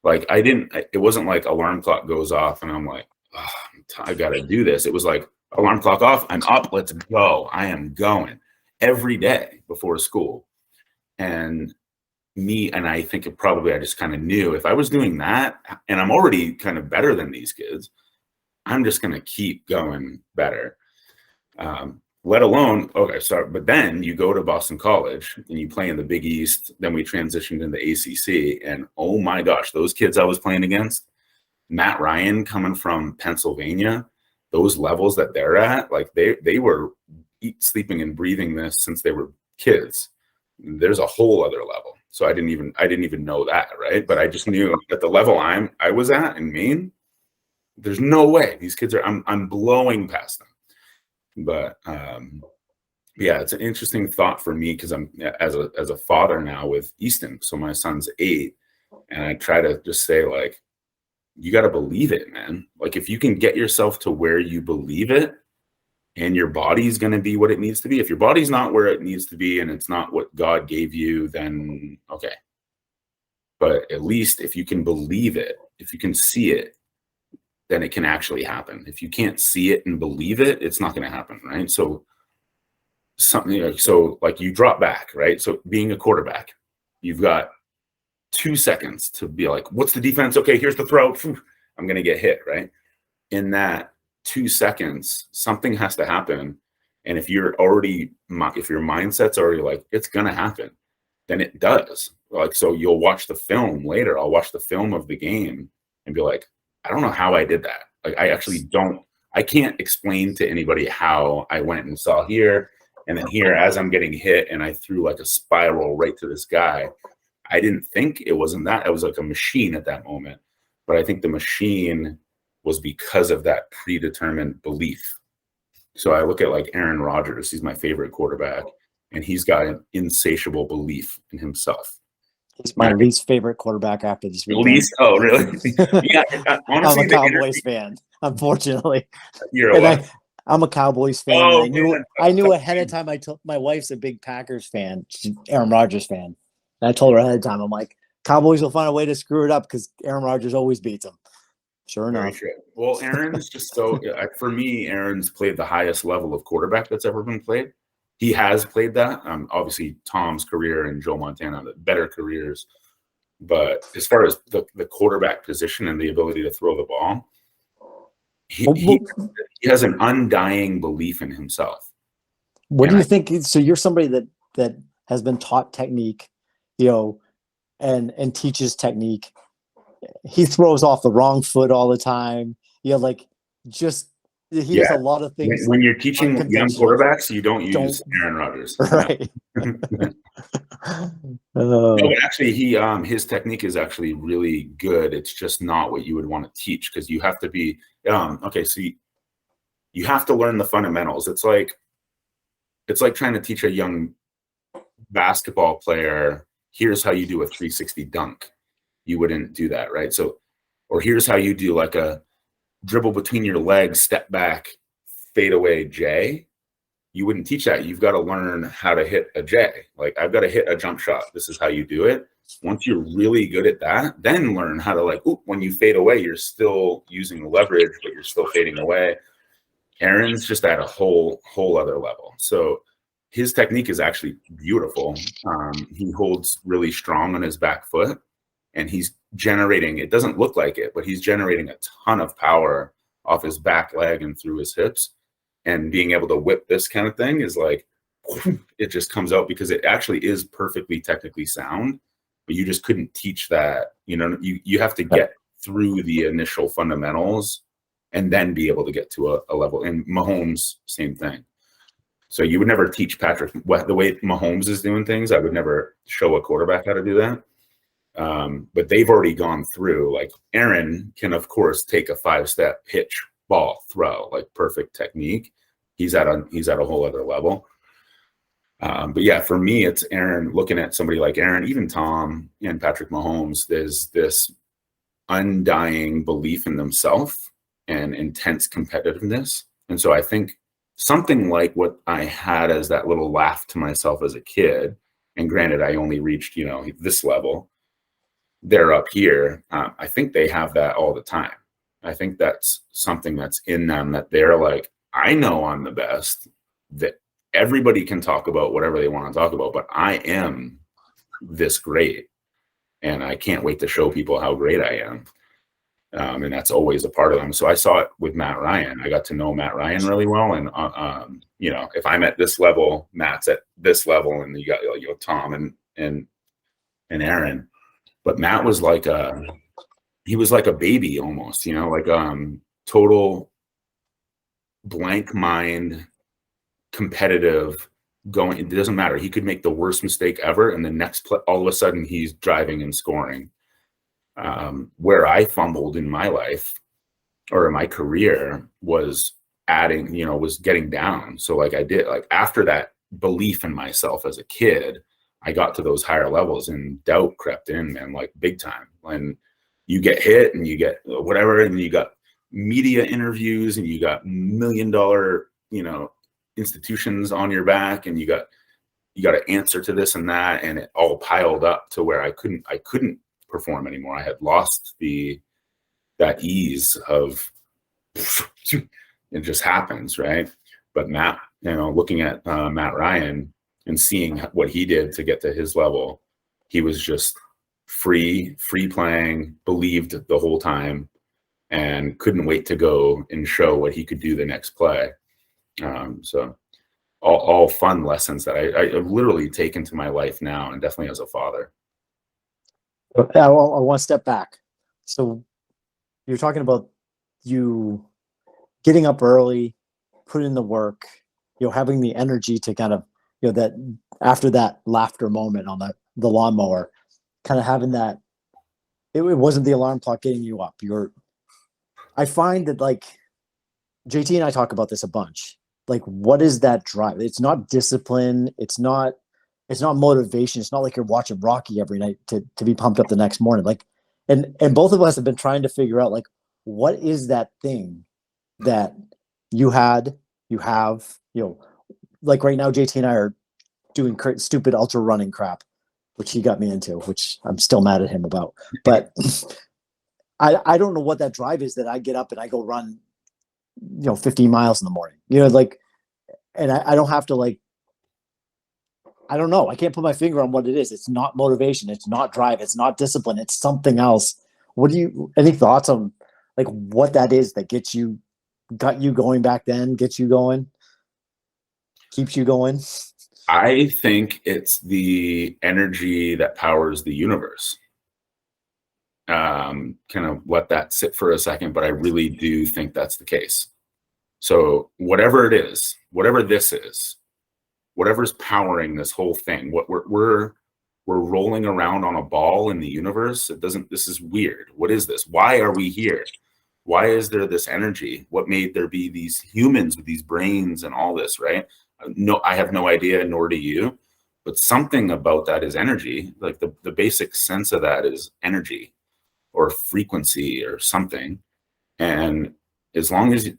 Speaker 2: Like it wasn't like alarm clock goes off and I'm like, oh, I got to do this. It was like alarm clock off, I'm up, let's go. I am going every day before school. And I think I just kind of knew if I was doing that, and I'm already kind of better than these kids, I'm just going to keep going better. Let alone, okay, sorry, but then you go to Boston College and you play in the Big East. Then we transitioned into ACC, and oh my gosh, those kids I was playing against, Matt Ryan coming from Pennsylvania, those levels that they're at, like they were sleeping and breathing this since they were kids. There's a whole other level. So I didn't even know that, right? But I just knew at the level I was at in Maine, there's no way these kids I'm blowing past them. But yeah, it's an interesting thought for me because I'm as a father now with Easton. So my son's 8, and I try to just say, like, you got to believe it, man. Like, if you can get yourself to where you believe it, and your body's going to be what it needs to be. If your body's not where it needs to be and it's not what God gave you, then okay. But at least if you can believe it, if you can see it, then it can actually happen. If you can't see it and believe it, it's not going to happen, right? So like you drop back, right? So being a quarterback, you've got 2 seconds to be like, what's the defense? Okay, here's the throw. I'm going to get hit, right? In that 2 seconds, something has to happen. And if your mindset's already like, it's going to happen, then it does. Like, so you'll watch the film later. I'll watch the film of the game and be like, I don't know how I did that. Like, I can't explain to anybody how I went and saw here and then here as I'm getting hit and I threw like a spiral right to this guy. I didn't think it wasn't that. It was like a machine at that moment. But I think the machine was because of that predetermined belief. So I look at like Aaron Rodgers, he's my favorite quarterback, and he's got an insatiable belief in himself.
Speaker 1: He's my least favorite quarterback after this weekend.
Speaker 2: Least? Oh, really? Yeah. Honestly,
Speaker 1: I'm a Cowboys fan, unfortunately.
Speaker 2: You're a
Speaker 1: And
Speaker 2: what?
Speaker 1: I'm a Cowboys fan.
Speaker 2: Oh,
Speaker 1: And
Speaker 2: man.
Speaker 1: I knew ahead of time. I told my wife's a big Packers fan. She's an Aaron Rodgers fan. And I told her ahead of time, I'm like, Cowboys will find a way to screw it up because Aaron Rodgers always beats them. Sure
Speaker 2: Very
Speaker 1: enough.
Speaker 2: true. Well, Aaron's just so for me, Aaron's played the highest level of quarterback that's ever been played. He has played that. Obviously, Tom's career and Joe Montana, the better careers. But as far as the quarterback position and the ability to throw the ball, he has an undying belief in himself.
Speaker 1: What do you think? So you're somebody that has been taught technique, and teaches technique. He throws off the wrong foot all the time. He does a lot of things.
Speaker 2: When you're teaching young quarterbacks, you don't use Aaron Rodgers.
Speaker 1: Right.
Speaker 2: No, actually, his technique is actually really good. It's just not what you would want to teach because you have to be okay. So you have to learn the fundamentals. It's like trying to teach a young basketball player, here's how you do a 360 dunk. You wouldn't do that, right? So, or here's how you do like a dribble between your legs, step back, fade away J. You wouldn't teach that. You've got to learn how to hit a J. Like, I've got to hit a jump shot. This is how you do it. Once you're really good at that, then learn how to when you fade away, you're still using leverage, but you're still fading away. Aaron's just at a whole other level. So his technique is actually beautiful. He holds really strong on his back foot, and he's generating, it doesn't look like it, but he's generating a ton of power off his back leg and through his hips. And being able to whip this kind of thing is like, it just comes out because it actually is perfectly technically sound, but you just couldn't teach that. You have to get through the initial fundamentals and then be able to get to a level. And Mahomes, same thing. So you would never teach Patrick the way Mahomes is doing things. I would never show a quarterback how to do that. But they've already gone through. Like, Aaron can, of course, take a 5-step pitch, ball, throw, like perfect technique. He's at a whole other level. But yeah, for me, it's Aaron. Looking at somebody like Aaron, even Tom and Patrick Mahomes, there's this undying belief in themselves and intense competitiveness. And so I think something like what I had as that little laugh to myself as a kid, and granted, I only reached, this level, they're up here. I think they have that all the time. I think that's something that's in them, that they're like, I know I'm the best, that everybody can talk about whatever they want to talk about, but I am this great. And I can't wait to show people how great I am. And that's always a part of them. So I saw it with Matt Ryan. I got to know Matt Ryan really well. And, if I'm at this level, Matt's at this level, and you got, Tom and Aaron. But Matt was he was like a baby almost, total blank mind, competitive, going, it doesn't matter. He could make the worst mistake ever, and the next play, all of a sudden he's driving and scoring. Where I fumbled in my life or in my career was was getting down. So I did, after that belief in myself as a kid, I got to those higher levels and doubt crept in, man, like big time. When you get hit and you get whatever, and you got media interviews and you got $1 million, institutions on your back, and you got to answer to this and that, and it all piled up to where I couldn't perform anymore. I had lost that ease of it just happens, right? But Matt, looking at Matt Ryan and seeing what he did to get to his level, he was just free playing, believed the whole time, and couldn't wait to go and show what he could do the next play. So all fun lessons that I've literally taken to my life now, and definitely as a father.
Speaker 1: I want to step back. So you're talking about you getting up early, putting in the work, having the energy to kind of, that after that laughter moment on the lawnmower, kind of having that, it wasn't the alarm clock getting you up. I find that JT and I talk about this a bunch. What is that drive? It's not discipline. It's not it's not motivation. It's not like you're watching Rocky every night to be pumped up the next morning. Like, and both of us have been trying to figure out, like, what is that thing that you have, like right now, JT and I are doing stupid ultra running crap, which he got me into, which I'm still mad at him about. But I don't know what that drive is that I get up and I go run, 15 miles in the morning, like, and I don't have to, like, I don't know. I can't put my finger on what it is. It's not motivation. It's not drive. It's not discipline. It's something else. Any thoughts on, like, what that is that got you going back then, gets you going, keeps you going?
Speaker 2: I think it's the energy that powers the universe. Kind of let that sit for a second, but I really do think that's the case. So whatever it is, whatever this is, whatever's powering this whole thing, what we're rolling around on a ball in the universe. This is weird. What is this? Why are we here? Why is there this energy? What made there be these humans with these brains and all this, right? No, I have no idea, nor do you, but something about that is energy. Like the basic sense of that is energy or frequency or something. And as long as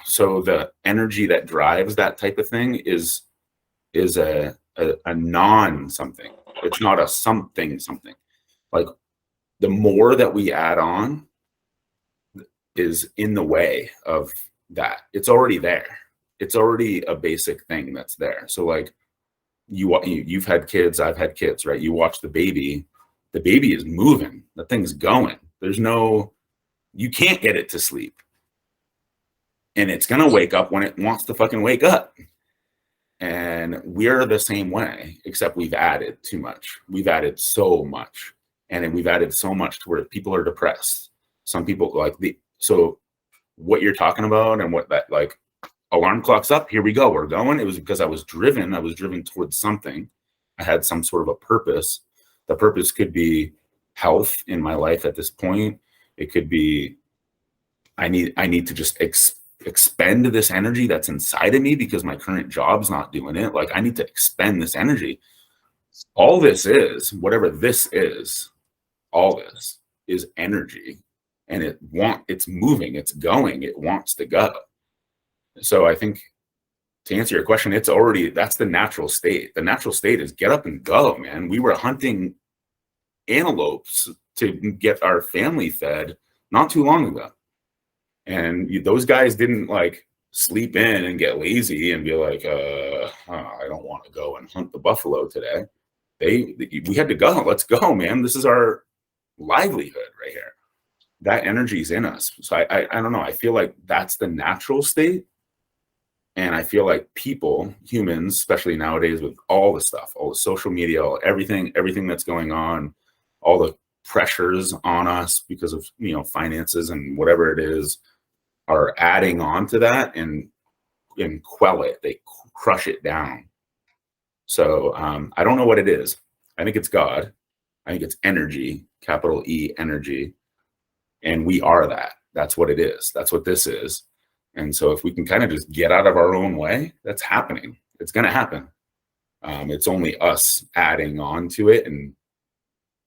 Speaker 2: so the energy that drives that type of thing is a non something. It's not a something. Like the more that we add on is in the way of that. It's already there. It's already a basic thing that's there. So like you've had kids, I've had kids, right? You watch the baby is moving, the thing's going. You can't get it to sleep. And it's going to wake up when it wants to fucking wake up. And we're the same way, except we've added too much. We've added so much. And then we've added so much to where people are depressed. Some people so what you're talking about and what that, like, alarm clock's up, here we go, we're going. It was because I was driven towards something. I had some sort of a purpose. The purpose could be health in my life at this point. It could be, I need to just expend this energy that's inside of me because my current job's not doing it. Like, I need to expend this energy. All this is, whatever this is, all this is energy, and it's moving, it's going, it wants to go. So I think, to answer your question, that's the natural state. The natural state is get up and go, man. We were hunting antelopes to get our family fed not too long ago. And those guys didn't like sleep in and get lazy and be like, I don't want to go and hunt the buffalo today. We had to go. Let's go, man. This is our livelihood right here. That energy is in us. So I don't know. I feel like that's the natural state. And I feel like humans, especially nowadays with all the stuff, all the social media, everything that's going on, all the pressures on us because of, finances and whatever it is, are adding on to that and quell it. They crush it down. So I don't know what it is. I think it's God. I think it's energy, capital E, energy. And we are that. That's what it is. That's what this is. And so if we can kind of just get out of our own way, that's happening. It's going to happen. It's only us adding on to it and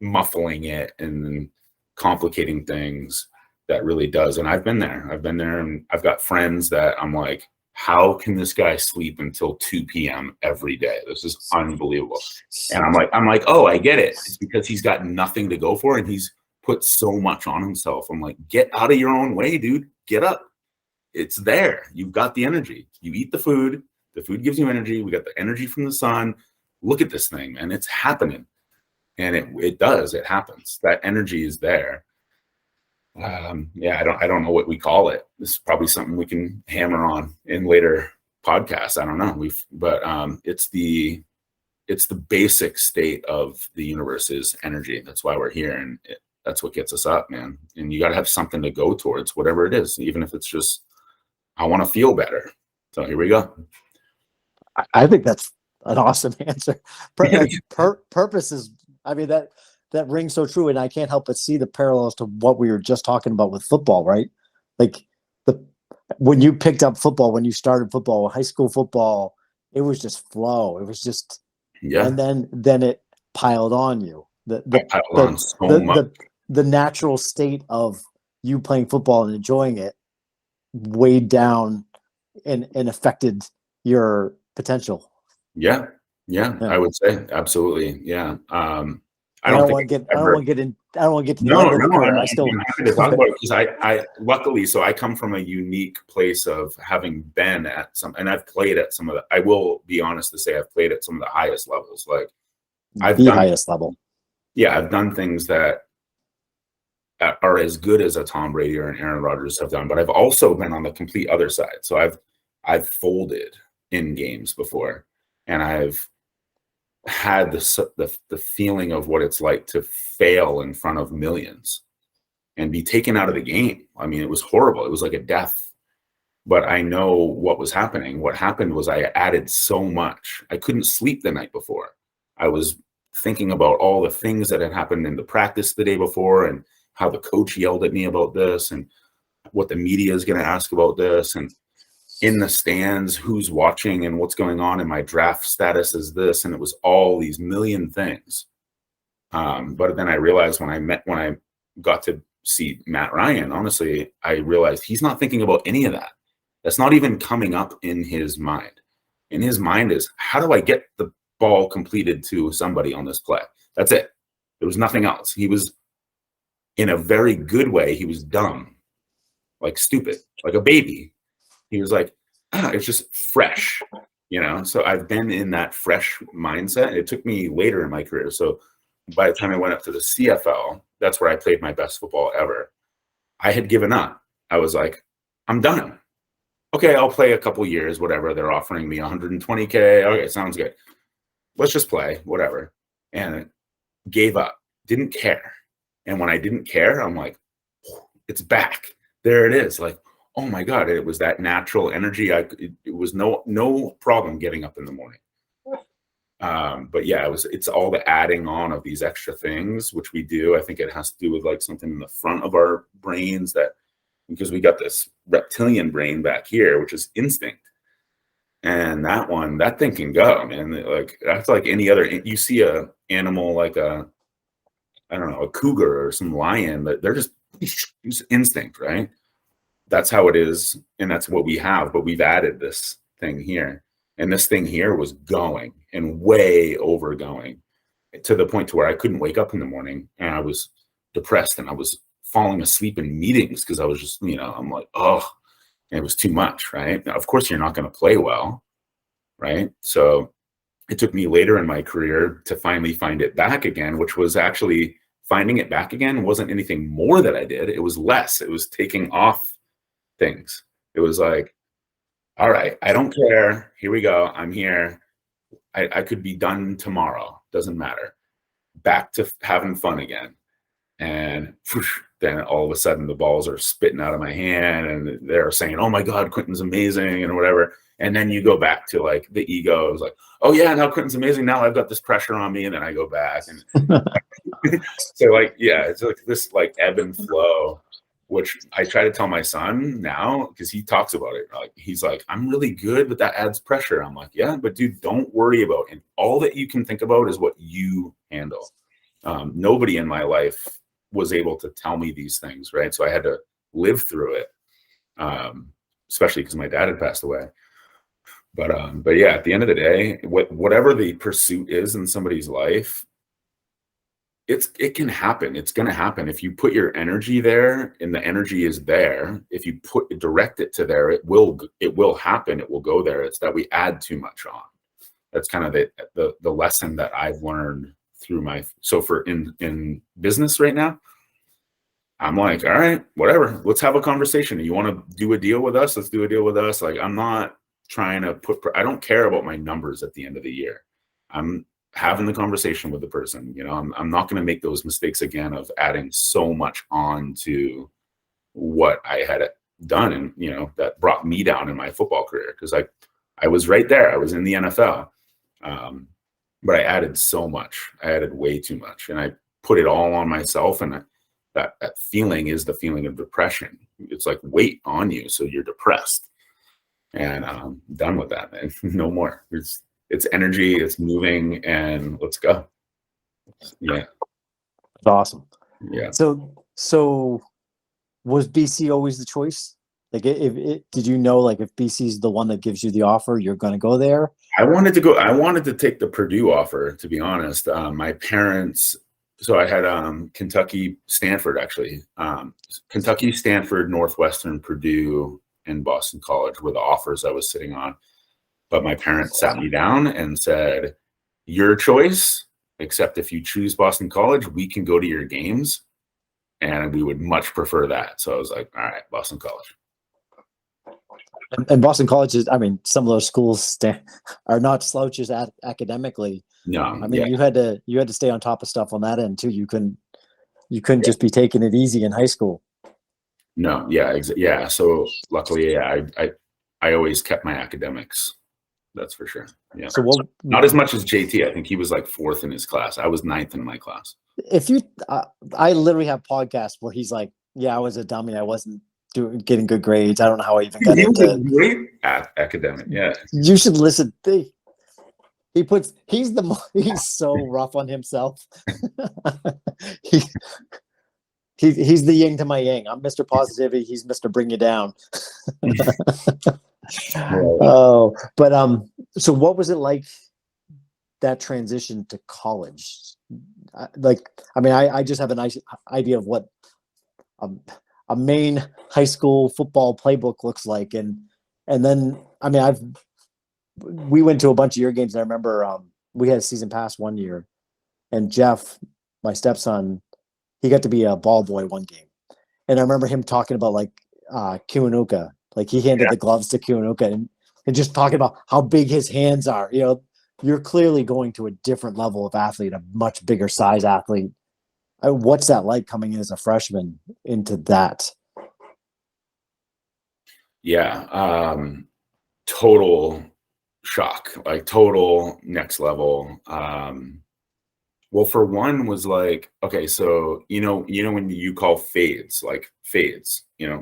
Speaker 2: muffling it and complicating things that really does. And I've been there and I've got friends that I'm like, how can this guy sleep until 2 p.m. every day? This is unbelievable. And I'm like, oh, I get it. It's because he's got nothing to go for and he's put so much on himself. I'm like, get out of your own way, dude. Get up. It's there. You've got the energy. You eat the food. The food gives you energy. We got the energy from the sun. Look at this thing, man. It's happening. And it does. It happens. That energy is there. I don't know what we call it. This is probably something we can hammer on in later podcasts. I don't know. It's the basic state of the universe is energy. That's why we're here. And that's what gets us up, man. And you got to have something to go towards, whatever it is, even if it's just, I want to feel better. So here we go.
Speaker 1: I think that's an awesome answer. Purpose is, I mean, that rings so true. And I can't help but see the parallels to what we were just talking about with football, right? Like when you picked up football, when you started football, high school football, it was just flow. It was just,
Speaker 2: Yeah.
Speaker 1: and then it piled on you.
Speaker 2: I piled on so much.
Speaker 1: The natural state of you playing football and enjoying it weighed down and affected your potential.
Speaker 2: Yeah.
Speaker 1: Yeah.
Speaker 2: I would say absolutely. Yeah. I
Speaker 1: And I
Speaker 2: don't
Speaker 1: don't
Speaker 2: think
Speaker 1: want to get
Speaker 2: I've ever.
Speaker 1: I don't want to get to the
Speaker 2: No,
Speaker 1: end of the
Speaker 2: no,
Speaker 1: career.
Speaker 2: I'm
Speaker 1: I still
Speaker 2: happy to talk about it because I luckily, so I come from a unique place of having been at some, and I've played at some of the, I will be honest to say I've played at some of the highest levels. Like I've
Speaker 1: the
Speaker 2: done,
Speaker 1: highest level.
Speaker 2: yeah, I've done things that are as good as a Tom Brady or an Aaron Rodgers have done, but I've also been on the complete other side. So I've folded in games before, and I've had the feeling of what it's like to fail in front of millions and be taken out of the game. I mean, it was horrible. It was like a death. But I know what was happening. What happened was I added so much. I couldn't sleep the night before. I was thinking about all the things that had happened in the practice the day before and how the coach yelled at me about this and what the media is going to ask about this and in the stands, who's watching and what's going on and my draft status is this. And it was all these million things. But then I realized when I got to see Matt Ryan, honestly, I realized he's not thinking about any of that. That's not even coming up in his mind. In his mind is, how do I get the ball completed to somebody on this play? That's it. There was nothing else. He was, in a very good way, he was dumb, like stupid, like a baby. He was like, it's just fresh, So I've been in that fresh mindset. It took me later in my career. So by the time I went up to the CFL, that's where I played my best football ever. I had given up. I was like, I'm done. Okay, I'll play a couple years, whatever. They're offering me 120K. Okay, sounds good. Let's just play, whatever. And gave up. Didn't care. And when I didn't care, I'm like, it's back. There it is. Like, oh my God, it was that natural energy. It was no problem getting up in the morning. But yeah, it's all the adding on of these extra things, which we do. I think it has to do with like something in the front of our brains because we got this reptilian brain back here, which is instinct. And that thing can go, man. Like that's like any other, you see a animal like I don't know, a cougar or some lion, that they're just instinct, right? That's how it is. And that's what we have, but we've added this thing here. And this thing here was going and way over going to the point to where I couldn't wake up in the morning and I was depressed and I was falling asleep in meetings because I was just, I'm like, oh, it was too much, right? Now, of course, you're not going to play well, right? So it took me later in my career to finally find it back again, which was actually finding it back again wasn't anything more that I did. It was less. It was taking off things. It was like, all right, I don't care. Here we go. I'm here. I could be done tomorrow. Doesn't matter. Back to having fun again. And then all of a sudden the balls are spitting out of my hand and they're saying, oh my God, Quinton's amazing and whatever. And then you go back to like the ego is like, oh yeah, now Quinton's amazing. Now I've got this pressure on me. And then I go back. And so like, yeah, it's like this like ebb and flow, which I try to tell my son now because he talks about it. Like he's like, I'm really good, but that adds pressure. I'm like, yeah, but dude, don't worry about it. And all that you can think about is what you handle. Nobody in my life was able to tell me these things, right? So I had to live through it, especially because my dad had passed away. But yeah, at the end of the day, whatever the pursuit is in somebody's life, it can happen. It's going to happen if you put your energy there, and the energy is there. If you direct it to there, it will happen. It will go there. It's that we add too much on. That's kind of the lesson that I've learned through in business right now. I'm like, all right, whatever. Let's have a conversation. You want to do a deal with us? Let's do a deal with us. Like, I'm not trying to I don't care about my numbers at the end of the year. I'm having the conversation with the person. I'm not going to make those mistakes again of adding so much on to what I had done. And, that brought me down in my football career because I was right there. I was in the NFL. But I added so much. I added way too much. And I put it all on myself. And that feeling is the feeling of depression. It's like weight on you. So you're depressed. And I'm done with that, man. No more. it's energy, it's moving, and let's go. Yeah.
Speaker 1: That's awesome.
Speaker 2: Yeah.
Speaker 1: So was BC always the choice? Like, did you know, like, if BC is the one that gives you the offer, you're going to go there?
Speaker 2: I wanted to take the Purdue offer, to be honest. My parents, so I had Kentucky, Stanford, actually. Kentucky, Stanford, Northwestern, Purdue, and Boston College were the offers I was sitting on. But my parents sat me down and said, your choice, except if you choose Boston College, we can go to your games, and we would much prefer that. So I was like, all right, Boston College.
Speaker 1: And Boston College is, I mean, some of those schools are not slouches academically.
Speaker 2: No,
Speaker 1: I mean, you had to stay on top of stuff on that end too. You couldn't just be taking it easy in high school.
Speaker 2: No, yeah. So luckily, yeah, I always kept my academics. That's for sure. Yeah.
Speaker 1: So
Speaker 2: not as much as JT. I think he was like 4th in his class. I was 9th in my class.
Speaker 1: If you, I literally have podcasts where he's like, "Yeah, I was a dummy. I wasn't getting good grades. I don't know how I even got into."
Speaker 2: He was a great academic. Yeah.
Speaker 1: You should listen. He's so rough on himself. He's the yin to my yang. I'm Mr. Positivity. He's Mr. Bring You Down. Oh, but so what was it like, that transition to college? I just have a nice idea of what a Maine high school football playbook looks like, and then we went to a bunch of your games, and I remember we had a season pass one year, and Jeff, my stepson, he got to be a ball boy one game, and I remember him talking about like Kiwanuka. Like, he handed the gloves to Kiwanuka and just talking about how big his hands are. You know, you're clearly going to a different level of athlete, a much bigger size athlete. What's that like coming in as a freshman into that?
Speaker 2: Yeah. Total shock, like total next level. Well, for one was like, okay, so, when you call fades,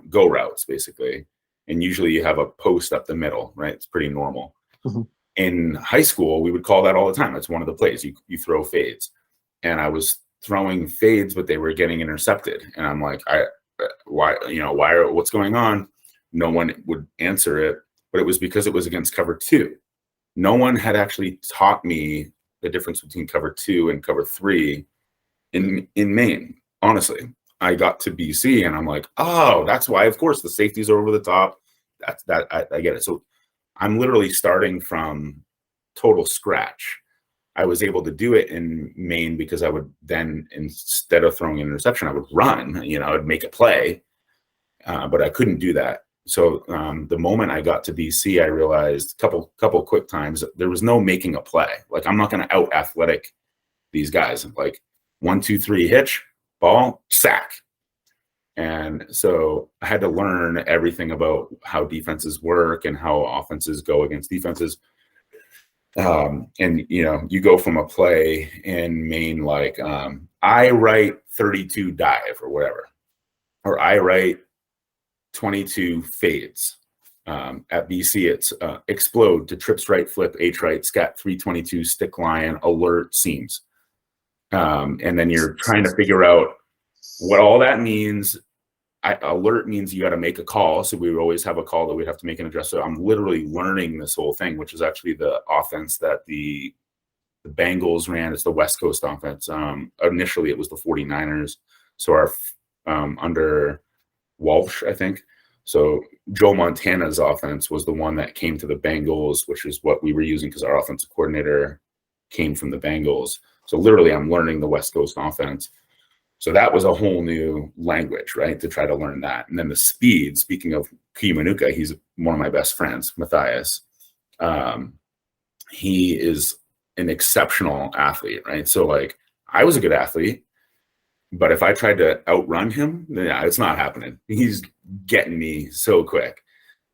Speaker 2: go routes basically. And usually you have a post up the middle, right? It's pretty normal.
Speaker 1: Mm-hmm.
Speaker 2: In high school, we would call that all the time. That's one of the plays. You throw fades. And I was throwing fades, but they were getting intercepted. And I'm like, what's going on? No one would answer it, but it was because it was against cover 2. No one had actually taught me the difference between cover 2 and cover 3 in Maine. Honestly, I got to BC and I'm like, oh, that's why. Of course, the safeties are over the top. I get it. So I'm literally starting from total scratch. I was able to do it in Maine because I would then, instead of throwing an interception, I would run. I'd make a play, but I couldn't do that. So the moment I got to BC, I realized couple quick times there was no making a play. Like, I'm not going to out athletic these guys. Like 1, 2, 3, hitch, ball, sack. And so I had to learn everything about how defenses work and how offenses go against defenses. And you go from a play in Maine, like I write 32 dive or whatever, or I write 22 fades. At BC, it's explode to trip straight, flip, H right, scat 322, stick lion, alert, seams. And then you're trying to figure out what all that means. Alert means you got to make a call. So we would always have a call that we'd have to make an address. So I'm literally learning this whole thing, which is actually the offense that the Bengals ran. It's the West Coast offense. Initially, it was the 49ers. So our under Walsh, I think. So Joe Montana's offense was the one that came to the Bengals, which is what we were using because our offensive coordinator came from the Bengals. So literally, I'm learning the West Coast offense. So that was a whole new language, right, to try to learn that. And then the speed, speaking of Kiwanuka, he's one of my best friends, Matthias. He is an exceptional athlete, right? So, like, I was a good athlete, but if I tried to outrun him, yeah, it's not happening. He's getting me so quick.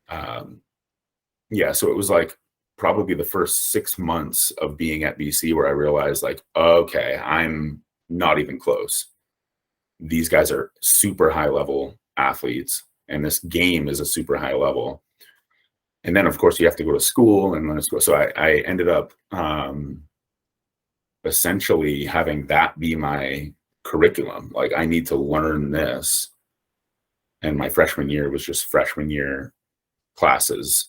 Speaker 2: So it was like probably the first 6 months of being at BC where I realized, like, okay, I'm not even close. These guys are super high level athletes, and this game is a super high level. And then of course you have to go to school and learn to school. So I ended up essentially having that be my curriculum. Like, I need to learn this. And my freshman year was just freshman year classes.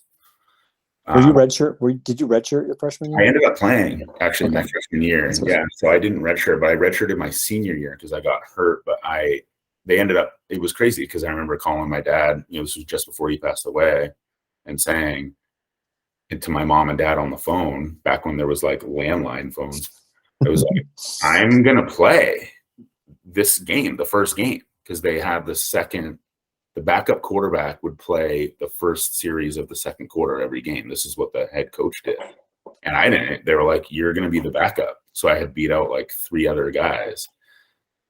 Speaker 1: Were you redshirt? Did you redshirt your freshman year?
Speaker 2: I ended up playing actually my freshman year. Yeah. So I didn't redshirt, but I redshirted my senior year because I got hurt. But they ended up, it was crazy because I remember calling my dad, this was just before he passed away, and saying to my mom and dad on the phone, back when there was like landline phones, it was like, I'm going to play this game, the first game, because they had the backup quarterback would play the first series of the second quarter every game. This is what the head coach did. And I didn't. They were like, you're going to be the backup. So I had beat out like 3 other guys.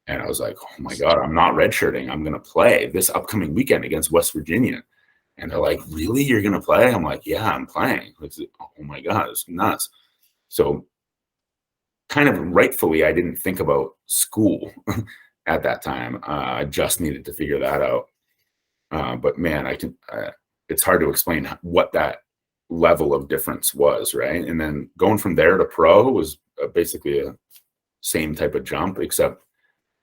Speaker 2: And I was like, oh my God, I'm not redshirting. I'm going to play this upcoming weekend against West Virginia. And they're like, really? You're going to play? I'm like, yeah, I'm playing. Oh my God, it's nuts. So kind of rightfully, I didn't think about school at that time. I just needed to figure that out. But man, it's hard to explain what that level of difference was, right? And then going from there to pro was basically a same type of jump, except,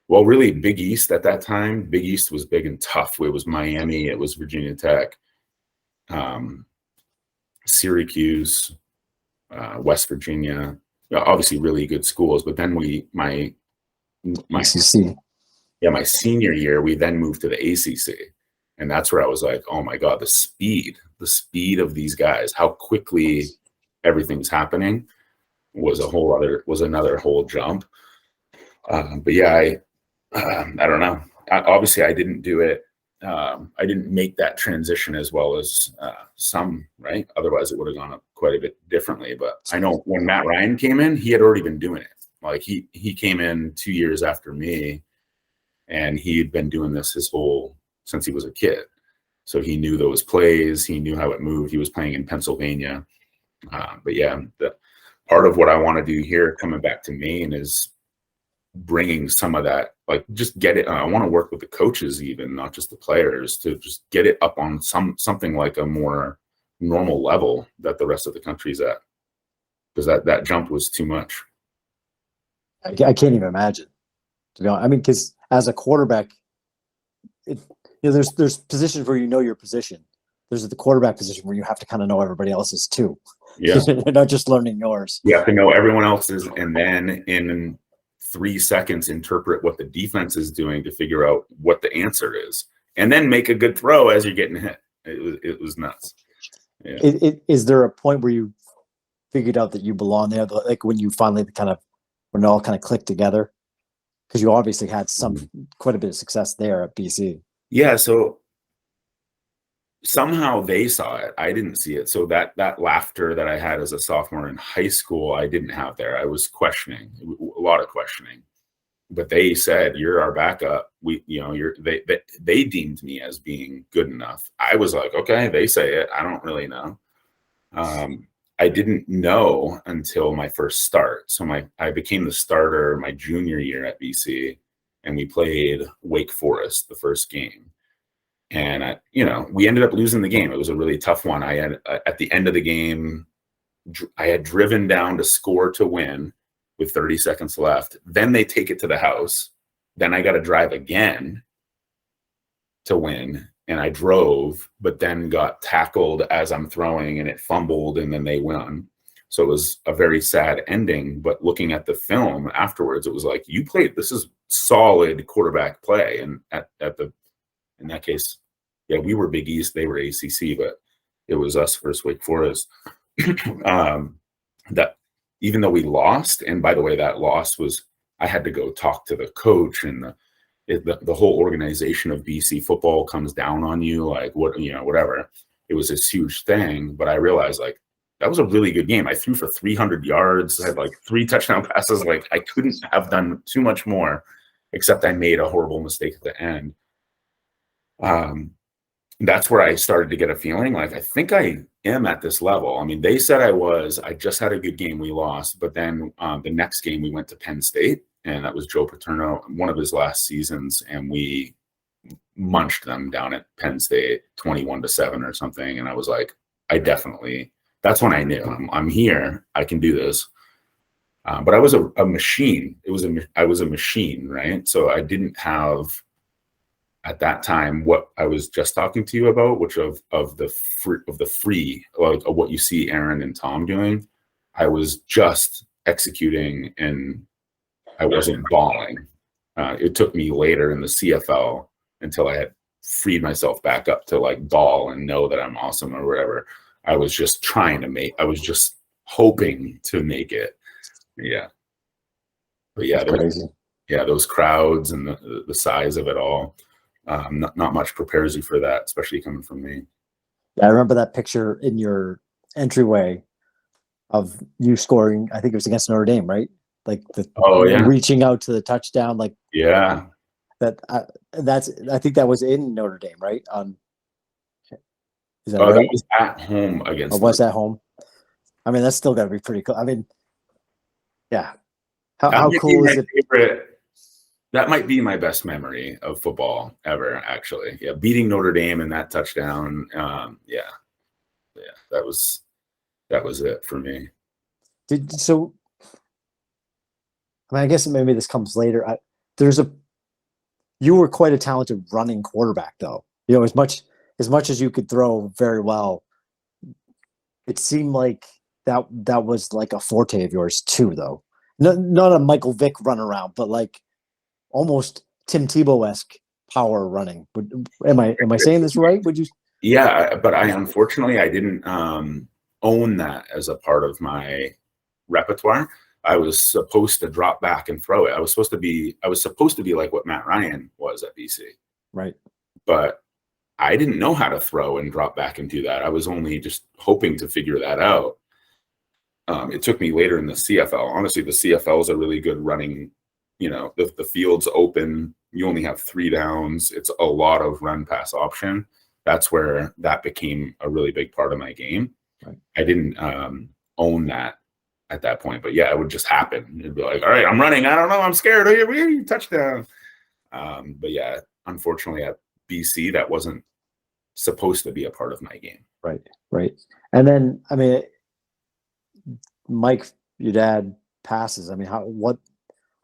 Speaker 2: well, really Big East at that time. Big East was big and tough. It was Miami, it was Virginia Tech, Syracuse, West Virginia, obviously really good schools. But then my
Speaker 1: ACC.
Speaker 2: Yeah, my senior year, we then moved to the ACC. And that's where I was like, oh my God, the speed of these guys, how quickly everything's happening was another whole jump. But yeah, I don't know. Obviously I didn't do it. I didn't make that transition as well as some, right? Otherwise it would have gone up quite a bit differently. But I know when Matt Ryan came in, he had already been doing it. Like he came in 2 years after me, and he'd been doing this since he was a kid. So he knew those plays, he knew how it moved. He was playing in Pennsylvania. But yeah, the part of what I want to do here coming back to Maine is bringing some of that, like just get it. I want to work with the coaches, even not just the players, to just get it up on something like a more normal level that the rest of the country's at, because that jump was too much.
Speaker 1: I can't even imagine, to be honest. I mean, because as a quarterback, there's positions where your position. There's the quarterback position where you have to kind of know everybody else's too.
Speaker 2: Yeah,
Speaker 1: you're not just learning yours.
Speaker 2: You have to know everyone else's, and then in 3 seconds interpret what the defense is doing to figure out what the answer is, and then make a good throw as you're getting hit. It was nuts. Yeah.
Speaker 1: Is there a point where you figured out that you belong there, like when you finally when it all kind of clicked together? Because you obviously had quite a bit of success there at BC.
Speaker 2: Yeah, so somehow they saw it. I didn't see it. So that laughter that I had as a sophomore in high school, I didn't have there. I was questioning, a lot of questioning. But they said, "You're our backup." They deemed me as being good enough. I was like, okay, they say it. I don't really know. I didn't know until my first start. So I became the starter my junior year at BC, and we played Wake Forest the first game. And we ended up losing the game. It was a really tough one. I had at the end of the game, I had driven down to score to win with 30 seconds left. Then they take it to the house. Then I got to drive again to win. And I drove, but then got tackled as I'm throwing, and it fumbled, and then they won. So it was a very sad ending. But looking at the film afterwards, it was like, this is solid quarterback play. And in that case, yeah, we were Big East, they were ACC, but it was us versus Wake Forest. That even though we lost, and by the way, that loss was, I had to go talk to the coach, and the whole organization of BC football comes down on you, like whatever. It was this huge thing, but I realized like that was a really good game. I threw for 300 yards. I had like 3 touchdown passes. Like I couldn't have done too much more, except I made a horrible mistake at the end. That's where I started to get a feeling like, I think I am at this level. I mean, they said I just had a good game. We lost, but then the next game we went to Penn State, and that was Joe Paterno, one of his last seasons. And we munched them down at Penn State 21-7 or something. And I was like, definitely, that's when I knew I'm here. I can do this. But I was a machine. I was a machine, right? So I didn't have at that time what I was just talking to you about, which of the free, like of what you see Aaron and Tom doing. I was just executing, and I wasn't balling. It took me later in the CFL until I had freed myself back up to like ball and know that I'm awesome or whatever. I was just I was just hoping to make it. Yeah. But yeah, those crowds and the size of it all, not much prepares you for that, especially coming from me.
Speaker 1: Yeah, I remember that picture in your entryway of you scoring. I think it was against Notre Dame, right? Like reaching out to the touchdown, like
Speaker 2: yeah.
Speaker 1: I think that was in Notre Dame, right? Is that
Speaker 2: right?
Speaker 1: That
Speaker 2: was at home against.
Speaker 1: Or was at home? I mean, that's still got to be pretty cool. I mean, yeah. How cool is it?
Speaker 2: That might be my best memory of football ever, actually. Yeah, beating Notre Dame and that touchdown. Yeah, that was it for me.
Speaker 1: I mean, I guess maybe this comes later. You were quite a talented running quarterback, though. You know, as much as you could throw very well, it seemed like that was like a forte of yours too, though. Not a Michael Vick run around, but like almost Tim Tebow-esque power running. Am I saying this right? Would you?
Speaker 2: Yeah, but unfortunately I didn't own that as a part of my repertoire. I was supposed to drop back and throw it. I was supposed to be like what Matt Ryan was at BC.
Speaker 1: Right.
Speaker 2: But I didn't know how to throw and drop back and do that. I was only just hoping to figure that out. It took me later in the CFL. Honestly, the CFL is a really good running, the field's open. You only have 3 downs. It's a lot of run pass option. That's where that became a really big part of my game.
Speaker 1: Right.
Speaker 2: I didn't own that at that point, but yeah, it would just happen. It'd be like, all right, I'm running. I don't know. I'm scared. Oh, yeah, touchdown. But yeah, unfortunately at BC, that wasn't supposed to be a part of my game.
Speaker 1: Right. And then, I mean, Mike, your dad passes. I mean,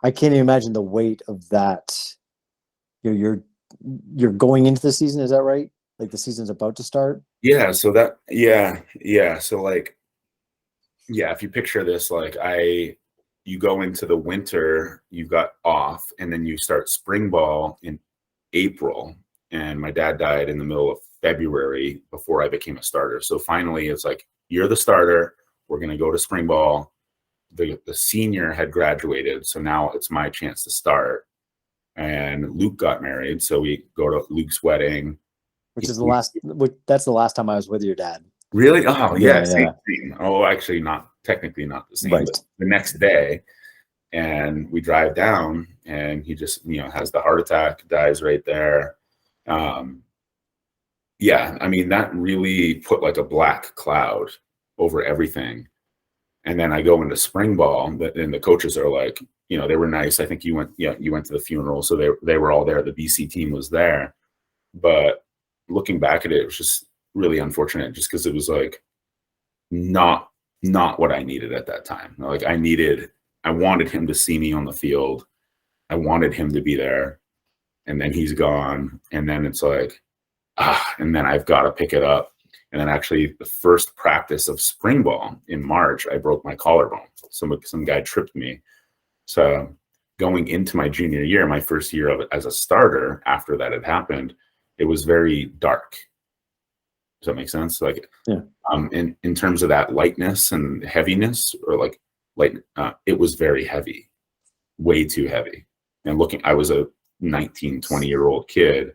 Speaker 1: I can't even imagine the weight of that. You're going into the season. Is that right? Like the season's about to start.
Speaker 2: Yeah. So So like, yeah, if you picture this, like you go into the winter, you got off, and then you start spring ball in April. And my dad died in the middle of February before I became a starter. So finally, it's like, you're the starter. We're going to go to spring ball. The senior had graduated, so now it's my chance to start. And Luke got married, so we go to Luke's wedding.
Speaker 1: That's the last time I was with your dad.
Speaker 2: Really? Oh, yeah. Same. Oh, actually, technically not the same.
Speaker 1: Right.
Speaker 2: But the next day, and we drive down, and he just, has the heart attack, dies right there. Yeah, I mean, that really put like a black cloud over everything. And then I go into spring ball, and the coaches are like, they were nice. I think you went to the funeral, so they were all there. The BC team was there. But looking back at it, it was just really unfortunate, just because it was like not what I needed at that time. Like I wanted him to see me on the field. I wanted him to be there, and then he's gone. And then it's like, and then I've got to pick it up. And then actually the first practice of spring ball in March, I broke my collarbone. Some guy tripped me. So going into my junior year, my first year as a starter, after that had happened, it was very dark. Does that make sense? Like,
Speaker 1: yeah.
Speaker 2: In terms of that lightness and heaviness, or like light, it was very heavy, way too heavy. And I was a 19, 20-year-old kid.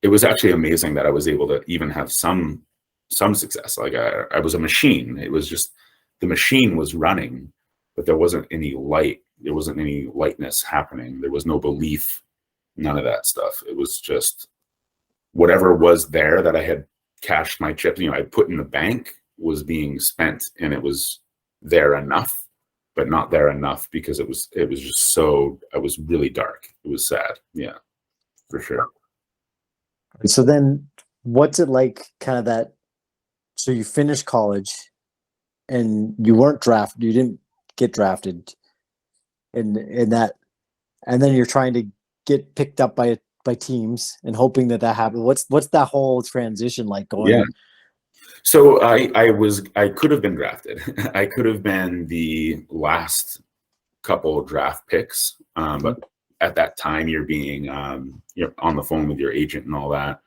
Speaker 2: It was actually amazing that I was able to even have some success. Like I was a machine. It was just, the machine was running, but there wasn't any light. There wasn't any lightness happening. There was no belief, none of that stuff. It was just whatever was there that I had cashed my chips, I put in the bank, was being spent, and it was there enough, but not there enough, because it was just I was really dark. It was sad. Yeah, for sure.
Speaker 1: So then what's it like kind of that? So you finished college and you weren't drafted, you didn't get drafted in that, and then you're trying to get picked up by teams and hoping that happens. What's that whole transition like
Speaker 2: Yeah.
Speaker 1: going?
Speaker 2: So I could have been drafted. I could have been the last couple of draft picks. But at that time you're on the phone with your agent and all that.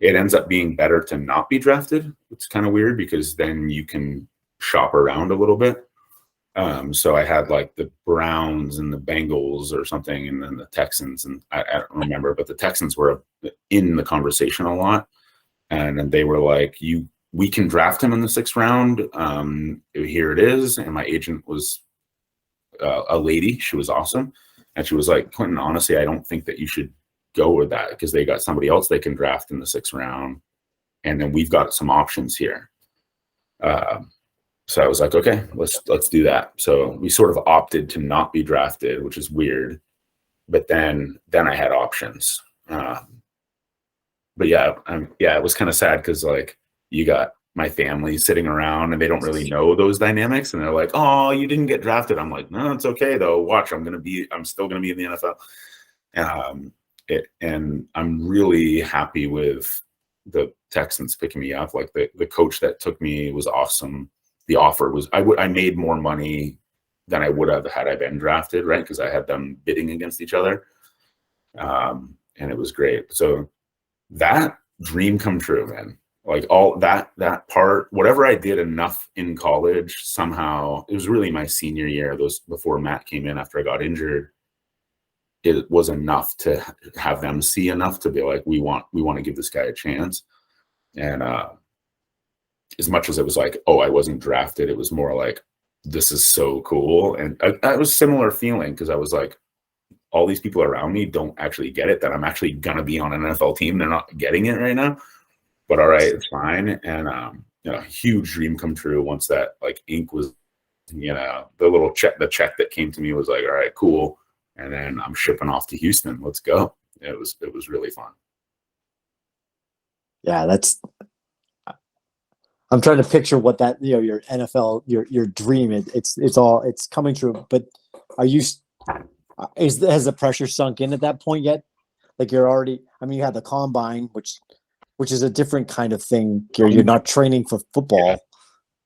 Speaker 2: It ends up being better to not be drafted. It's kind of weird because then you can shop around a little bit. So I had like the Browns and the Bengals or something, and then the Texans, and I don't remember, but the Texans were in the conversation a lot. And then they were like, we can draft him in the 6th round. Here it is. And my agent was a lady. She was awesome. And she was like, Quinton, honestly, I don't think that you should go with that because they got somebody else they can draft in the 6th round. And then we've got some options here. So I was like, okay, let's do that. So we sort of opted to not be drafted, which is weird. But then I had options. But yeah, it was kind of sad because like you got my family sitting around and they don't really know those dynamics, and they're like, "Oh, you didn't get drafted." I'm like, "No, it's okay though. Watch, I'm still gonna be in the NFL." And I'm really happy with the Texans picking me up. Like the coach that took me was awesome. The offer was I made more money than I would have had I been drafted, right? Because I had them bidding against each other, and it was great. So that dream come true, man. Like all that part, whatever I did enough in college, somehow it was really my senior year, those before Matt came in after I got injured. It was enough to have them see enough to be like, we want to give this guy a chance. And as much as it was like, oh, I wasn't drafted, it was more like, this is so cool. And I was similar feeling because I was like, all these people around me don't actually get it that I'm actually gonna be on an NFL team. They're not getting it right now. But all right, it's fine. And huge dream come true once that like ink was, the little check that came to me was like, all right, cool. And then I'm shipping off to Houston. Let's go. It was really fun.
Speaker 1: Yeah, I'm trying to picture what that, your NFL, your dream, it's coming true. But has the pressure sunk in at that point yet? Like you're already, you had the combine, which is a different kind of thing. You're not training for football.
Speaker 2: Yeah.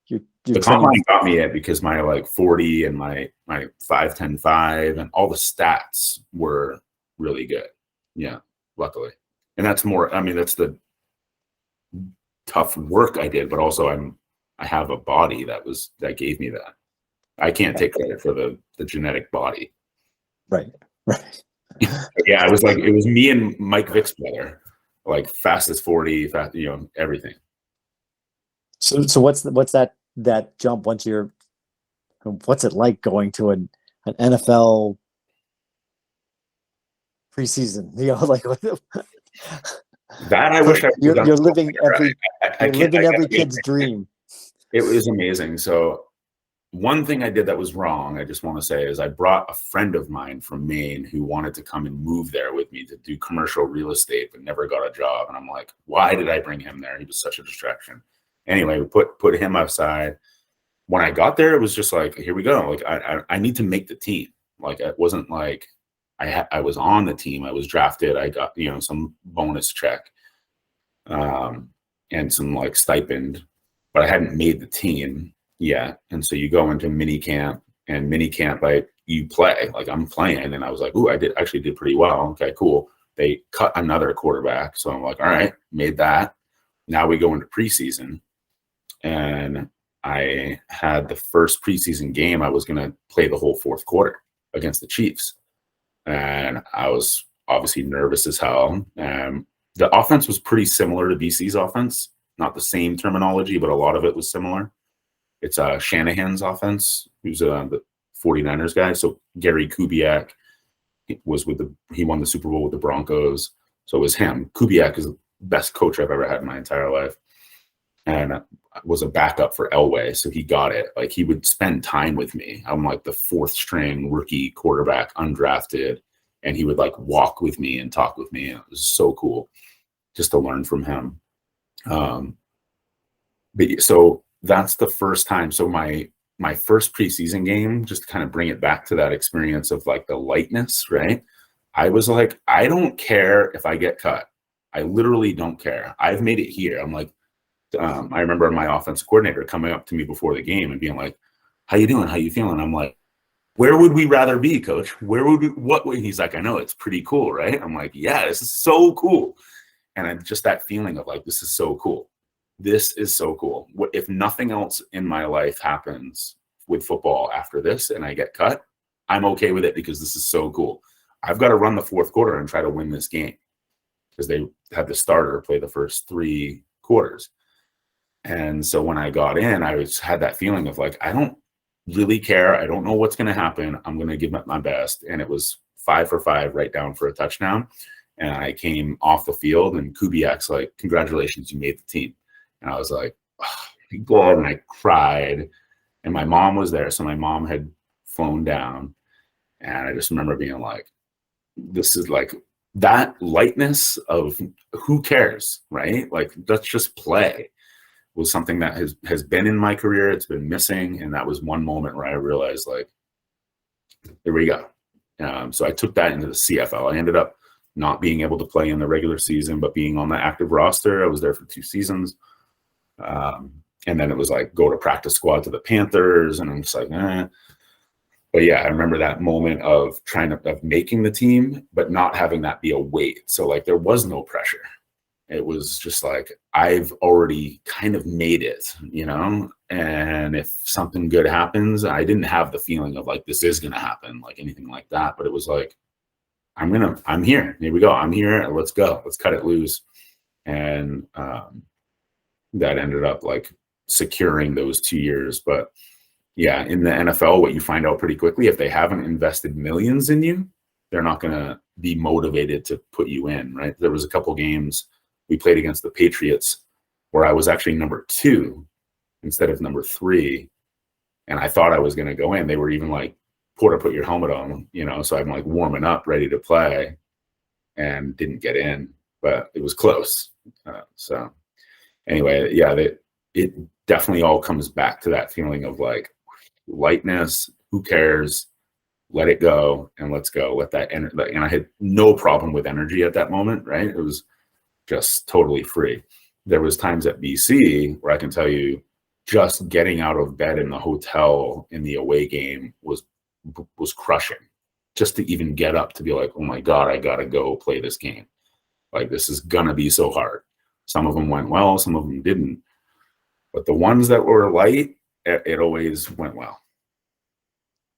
Speaker 1: You're
Speaker 2: the
Speaker 1: training.
Speaker 2: Combine got me it because my like 40 and my 5.10.5 and all the stats were really good. Yeah, luckily. And that's that's the tough work I did, but also I have a body that gave me that. I can't take credit for the genetic body.
Speaker 1: Right.
Speaker 2: Yeah, it was me and Mike Vick's brother, like fastest 40, everything.
Speaker 1: So what's that jump what's it like going to an NFL preseason? Like
Speaker 2: that I wish
Speaker 1: you're living every kid's dream.
Speaker 2: It was amazing. So one thing I did that was wrong, I just want to say, is I brought a friend of mine from Maine who wanted to come and move there with me to do commercial real estate, but never got a job. And I'm like, why did I bring him there? He was such a distraction. Anyway, we put him aside. When I got there, it was just like, here we go. Like I need to make the team. Like it wasn't like I was on the team. I was drafted. I got some bonus check, and some like stipend, but I hadn't made the team yet. And so you go into mini camp, and you play. Like I'm playing, and I was like, ooh, I actually did pretty well. Okay, cool. They cut another quarterback, so I'm like, all right, made that. Now we go into preseason, and I had the first preseason game. I was going to play the whole 4th quarter against the Chiefs. And I was obviously nervous as hell. The offense was pretty similar to BC's offense. Not the same terminology, but a lot of it was similar. It's Shanahan's offense, who's the 49ers guy. So Gary Kubiak he won the Super Bowl with the Broncos. So it was him. Kubiak is the best coach I've ever had in my entire life. And was a backup for Elway, so he got it. Like he would spend time with me. I'm like the 4th string rookie quarterback, undrafted, and he would like walk with me and talk with me. And it was so cool. just to learn from him. But so that's the first time. So my first preseason game, just to kind of bring it back to that experience of like the lightness, right? I was like, I don't care if I get cut. I literally don't care. I've made it here. I'm like, I remember my offensive coordinator coming up to me before the game and being like, how you doing? How you feeling? I'm like, where would we rather be, coach? Where would we, what would, he's like, I know it's pretty cool, right? I'm like, yeah, this is so cool. And just that feeling of like, this is so cool. This is so cool. What if nothing else in my life happens with football after this and I get cut, I'm okay with it because this is so cool. I've got to run the fourth quarter and try to win this game because they had the starter play the first 3 quarters. And so when I got in, I had that feeling of like, I don't really care. I don't know what's going to happen. I'm going to give it my best. And it was 5 for 5 right down for a touchdown. And I came off the field and Kubiak's like, congratulations, you made the team. And I was like, oh, God, and I cried. And my mom was there. So my mom had flown down. And I just remember being like, this is like that lightness of who cares, right? Like, let's just play was something that has been in my career. It's been missing. And that was one moment where I realized like, here we go. So I took that into the CFL. I ended up not being able to play in the regular season, but being on the active roster. I was there for 2 seasons. And then it was like, go to practice squad to the Panthers. And I'm just like, eh. But yeah, I remember that moment of of making the team, but not having that be a weight. So like, there was no pressure. It was just like, I've already kind of made it, you know? And if something good happens, I didn't have the feeling of like, this is going to happen, like anything like that. But it was like, I'm here. Here we go. I'm here. Let's go. Let's cut it loose. And that ended up like securing those 2 years. But yeah, in the NFL, what you find out pretty quickly, if they haven't invested millions in you, they're not going to be motivated to put you in, right? There was a couple games we played against the Patriots where I was actually number 2 instead of number 3. And I thought I was going to go in. They were even like, Porter, put your helmet on, you know? So I'm like warming up, ready to play, and didn't get in, but it was close. So anyway, yeah, it definitely all comes back to that feeling of like lightness, who cares, let it go, and let's go. Let that energy, and I had no problem with energy at that moment, right? It was just totally free. There was times at BC where I can tell you just getting out of bed in the hotel in the away game was crushing. Just to even get up to be like, oh my God, I gotta go play this game. Like, this is gonna be so hard. Some of them went well, some of them didn't. But the ones that were light, it always went well.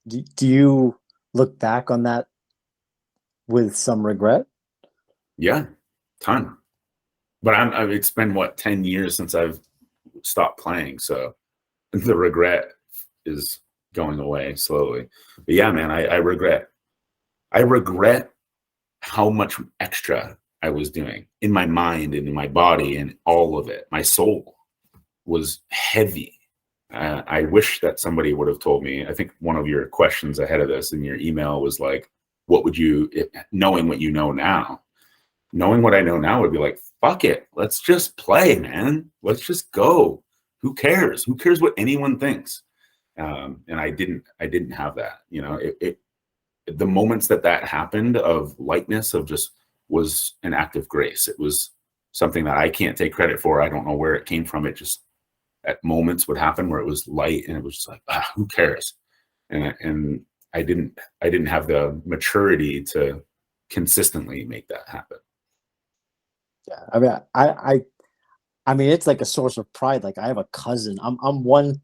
Speaker 1: Do you look back on that with some regret?
Speaker 2: Yeah, ton. But it's been 10 years since I've stopped playing, so the regret is going away slowly. But yeah, man, I regret how much extra I was doing in my mind and in my body and all of it. My soul was heavy. I wish that somebody would have told me. I think one of your questions ahead of this in your email was like, what would you, knowing what you know now, knowing what I know now would be like, fuck it. Let's just play, man. Let's just go. Who cares? Who cares what anyone thinks? And I didn't have that, you know, the moments that happened of lightness of just was an act of grace. It was something that I can't take credit for. I don't know where it came from. It just at moments would happen where it was light and it was just like, who cares? And I didn't have the maturity to consistently make that happen.
Speaker 1: Yeah. I mean, I mean, it's like a source of pride. Like, I have a cousin. I'm one,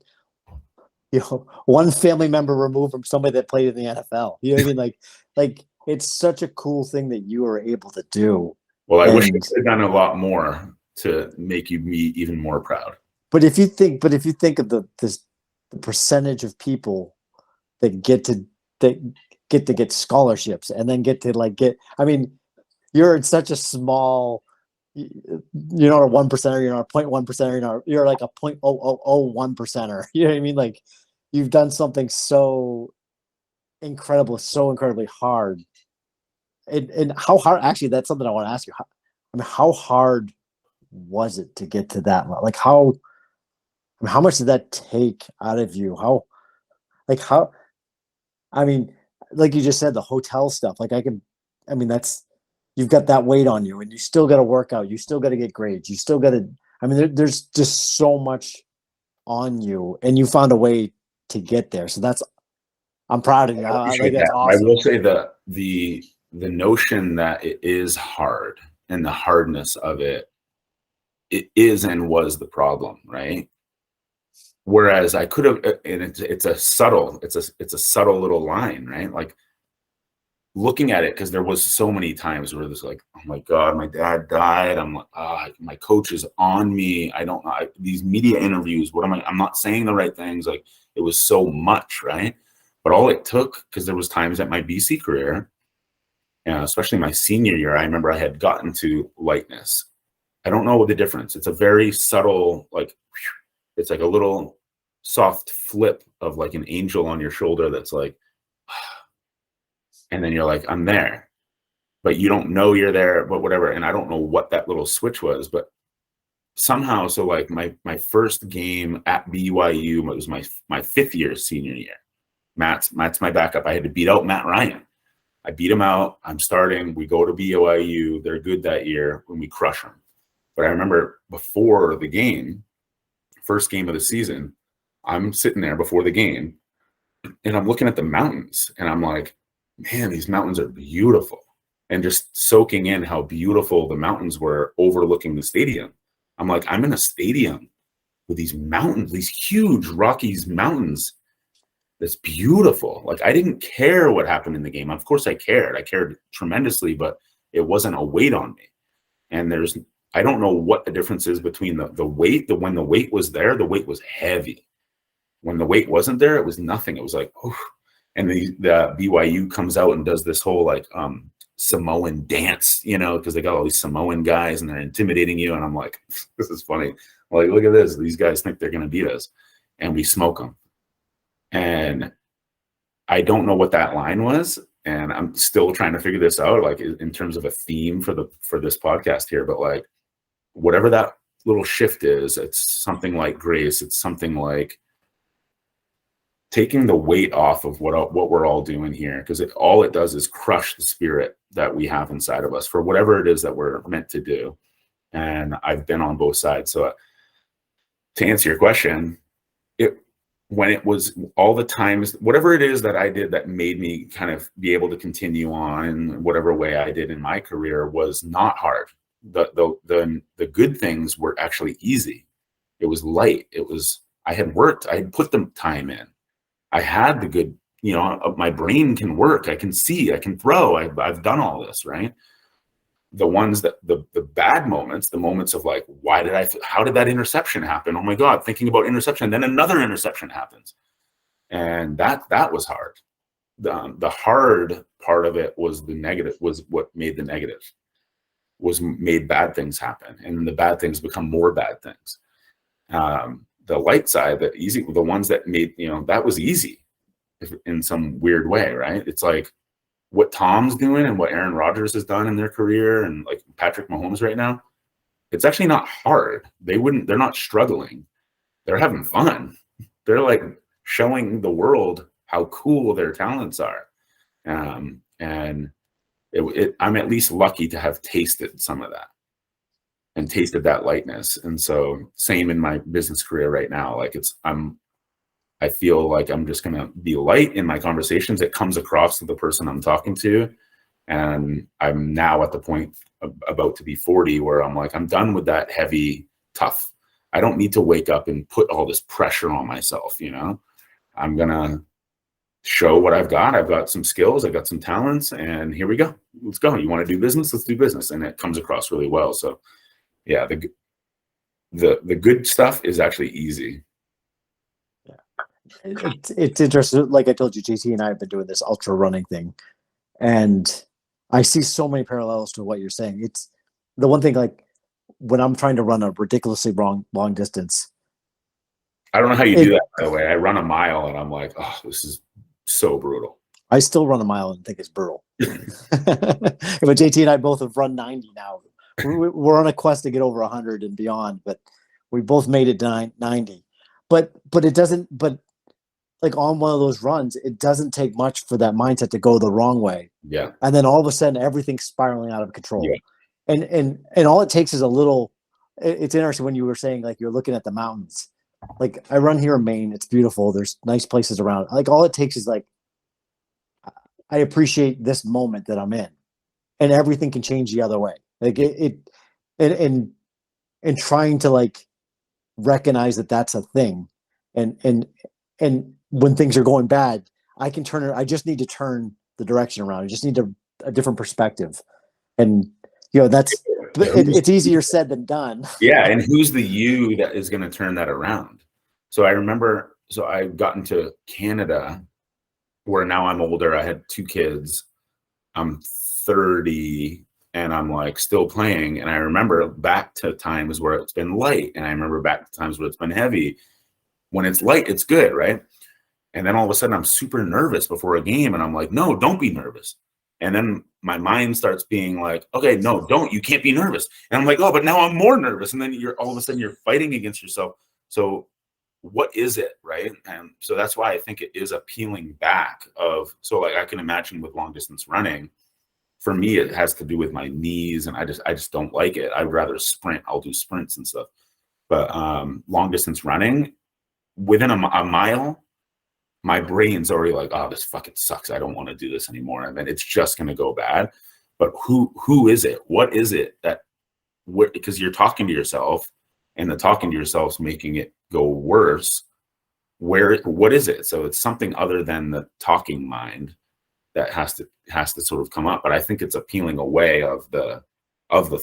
Speaker 1: one family member removed from somebody that played in the NFL. You know what I mean? Like it's such a cool thing that you were able to do.
Speaker 2: Well, I wish I could have done a lot more to make me even more proud.
Speaker 1: But if you think of the percentage of people that get to get scholarships and then get to I mean, you're in such a small, you're not a 1%er, you're not a 0.1%er, you're like a 0.0001%er. You know what I mean? Like, you've done something so incredible, so incredibly hard. And how hard, actually, that's something I want to ask you. I mean, how hard was it to get to that? Like how much did that take out of you? How, I mean, like you just said, the hotel stuff, like I mean, you've got that weight on you and you still got to work out. You still got to get grades. You still got to, I mean, there's just so much on you and you found a way to get there. So I'm proud of you.
Speaker 2: I
Speaker 1: Like,
Speaker 2: appreciate
Speaker 1: that's
Speaker 2: that. I
Speaker 1: awesome.
Speaker 2: will say that the notion that it is hard and the hardness of it is and was the problem, right? Whereas I could have, and it's a subtle little line, right? Like looking at it, because there was so many times where there's like, oh my God, my dad died. I'm like, my coach is on me. I don't know. These media interviews, what am I? I'm not saying the right things. Like it was so much, right? But all it took, because there was times at my BC career, especially my senior year, I remember I had gotten to lightness. I don't know the difference. It's a very subtle, like, it's like a little soft flip of like an angel on your shoulder that's like, and then you're like, I'm there, but you don't know you're there, but whatever. And I don't know what that little switch was, but somehow, so like my first game at BYU, it was my fifth year senior year. Matt's my backup. I had to beat out Matt Ryan. I beat him out. I'm starting. We go to BYU. They're good that year when we crush them. But I remember before the game, first game of the season, I'm sitting there before the game and I'm looking at the mountains and I'm like, man, these mountains are beautiful. And just soaking in how beautiful the mountains were overlooking the stadium. I'm like, I'm in a stadium with these mountains, these huge Rockies mountains. That's beautiful. Like I didn't care what happened in the game. Of course I cared. I cared tremendously, but it wasn't a weight on me. And I don't know what the difference is between the weight, when the weight was there, the weight was heavy. When the weight wasn't there, it was nothing. It was like, oh. And the BYU comes out and does this whole like Samoan dance, because they got all these Samoan guys and they're intimidating you. And I'm like, this is funny. I'm like, look at this. These guys think they're going to beat us. And we smoke them. And I don't know what that line was. And I'm still trying to figure this out, like in terms of a theme for this podcast here. But like, whatever that little shift is, it's something like grace. It's something like taking the weight off of what we're all doing here, because all it does is crush the spirit that we have inside of us for whatever it is that we're meant to do. And I've been on both sides. So to answer your question, when it was all the times, whatever it is that I did that made me kind of be able to continue on in whatever way I did in my career was not hard. The good things were actually easy. It was light. I had worked. I had put the time in. I had the good, my brain can work. I can see, I can throw. I've done all this, right? The ones that the bad moments, the moments of like, how did that interception happen? Oh my God, thinking about interception, then another interception happens. And that was hard. The hard part of it was the negative, was what made the negative, made bad things happen. And the bad things become more bad things. The light side, the ones that made, that was easy in some weird way, right? It's like what Tom's doing and what Aaron Rodgers has done in their career and like Patrick Mahomes right now. It's actually not hard. They're not struggling. They're having fun. They're like showing the world how cool their talents are. And I'm at least lucky to have tasted some of that. And tasted that lightness. And so same in my business career right now. Like I feel like I'm just going to be light in my conversations. It comes across to the person I'm talking to. And I'm now at the point about to be 40 where I'm like, I'm done with that heavy, tough. I don't need to wake up and put all this pressure on myself. I'm going to show what I've got. I've got some skills. I've got some talents, and here we go. Let's go. You want to do business? Let's do business. And it comes across really well. So yeah, the good stuff is actually easy.
Speaker 1: Yeah, it's interesting. Like I told you, JT and I have been doing this ultra running thing, and I see so many parallels to what you're saying. It's the one thing, like when I'm trying to run a ridiculously long distance.
Speaker 2: I don't know how you do that, by the way. I run a mile and I'm like, oh, this is so brutal.
Speaker 1: I still run a mile and think it's brutal. But JT and I both have run 90 now. we're on a quest to get over 100 and beyond, but we both made it 90. But it doesn't. But like on one of those runs, it doesn't take much for that mindset to go the wrong way.
Speaker 2: Yeah.
Speaker 1: And then all of a sudden, everything's spiraling out of control.
Speaker 2: Yeah.
Speaker 1: And all it takes is a little. It's interesting when you were saying like you're looking at the mountains. Like I run here in Maine, it's beautiful. There's nice places around. Like all it takes is like I appreciate this moment that I'm in, and everything can change the other way. Like and trying to like recognize that that's a thing, and when things are going bad, I can turn it. I just need to turn the direction around. I just need a different perspective, and that's it's easier said than done.
Speaker 2: Yeah, and who's the you that is going to turn that around? So I remember, so I got into Canada, where now I'm older. I had 2 kids. I'm 30, and I'm like still playing. And I remember back to times where it's been light, and I remember back to times where it's been heavy. When it's light, it's good, right? And then all of a sudden, I'm super nervous before a game, and I'm like, no, don't be nervous. And then my mind starts being like, okay, no, don't, you can't be nervous. And I'm like, oh, but now I'm more nervous. And then you're all of a sudden you're fighting against yourself. So what is it, right? And so that's why I think it is a peeling back of, so like I can imagine with long distance running, for me, it has to do with my knees, and I just don't like it. I'd rather sprint. I'll do sprints and stuff. But long distance running, within a mile, my brain's already like, oh, this fucking sucks. I don't want to do this anymore. And then it's just going to go bad. But who is it? What is it that, because you're talking to yourself, and the talking to yourself's making it go worse. What is it? So it's something other than the talking mind that has to sort of come up. But I think it's a peeling away of the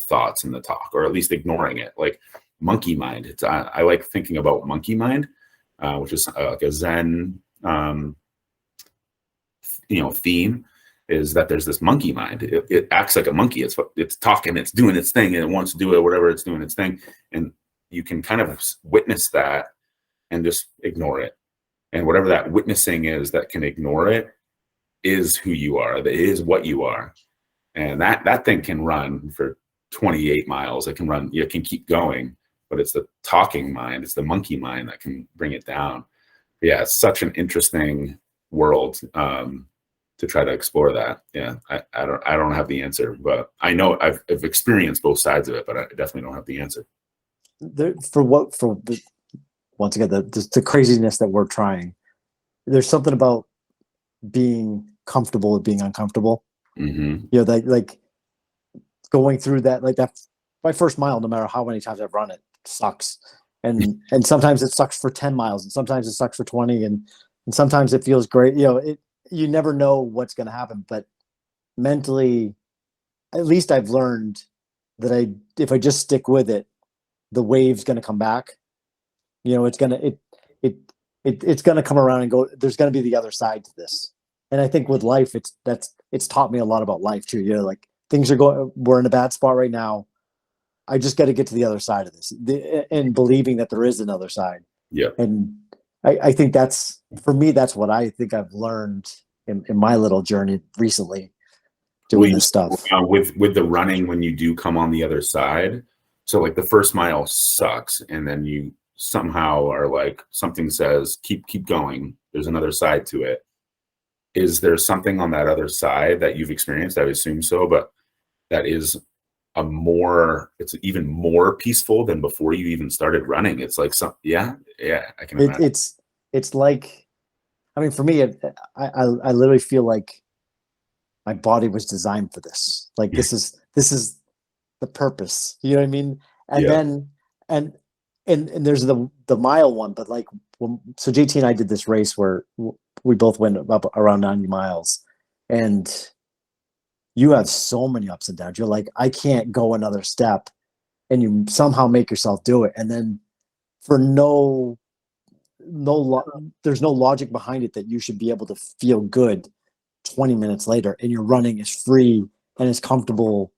Speaker 2: thoughts and the talk, or at least ignoring it. Like monkey mind. I like thinking about monkey mind, which is like a Zen theme, is that there's this monkey mind. It acts like a monkey. It's talking, it's doing its thing, and it wants to do it, whatever, it's doing its thing. And you can kind of witness that and just ignore it. And whatever that witnessing is that can ignore it is who you are. That is what you are. And that thing can run for 28 miles. It can keep going, but it's the talking mind, it's the monkey mind that can bring it down. Yeah, it's such an interesting world to try to explore that. Yeah, I don't have the answer, but I know I've experienced both sides of it, but I definitely don't have the answer.
Speaker 1: Once again, the craziness that we're trying. There's something about being comfortable with being uncomfortable.
Speaker 2: Mm-hmm.
Speaker 1: That like going through that, like that. My first mile, no matter how many times I've run it, sucks. And sometimes it sucks for 10 miles, and sometimes it sucks for 20, and sometimes it feels great. You never know what's going to happen, but mentally, at least I've learned that if I just stick with it, the wave's going to come back. It's going to come around and go. There's going to be the other side to this. And I think with life, it's taught me a lot about life too. Like things are going, we're in a bad spot right now. I just got to get to the other side of this, and believing that there is another side.
Speaker 2: Yeah.
Speaker 1: And I think that's, for me, that's what I think I've learned in my little journey recently doing this stuff.
Speaker 2: With the running, when you do come on the other side, so like the first mile sucks, and then you somehow are like, something says, keep going. There's another side to it. Is there something on that other side that you've experienced? I would assume so, but that is it's even more peaceful than before you even started running. It's like I can imagine.
Speaker 1: It's like, I mean, for me, I literally feel like my body was designed for this. Like this is the purpose. You know what I mean? And then and there's the mile one, but like so JT and I did this race where we both went up around 90 miles, and you have so many ups and downs. You're like, I can't go another step, and you somehow make yourself do it. And then for there's no logic behind it that you should be able to feel good 20 minutes later, and you're running as free and as comfortable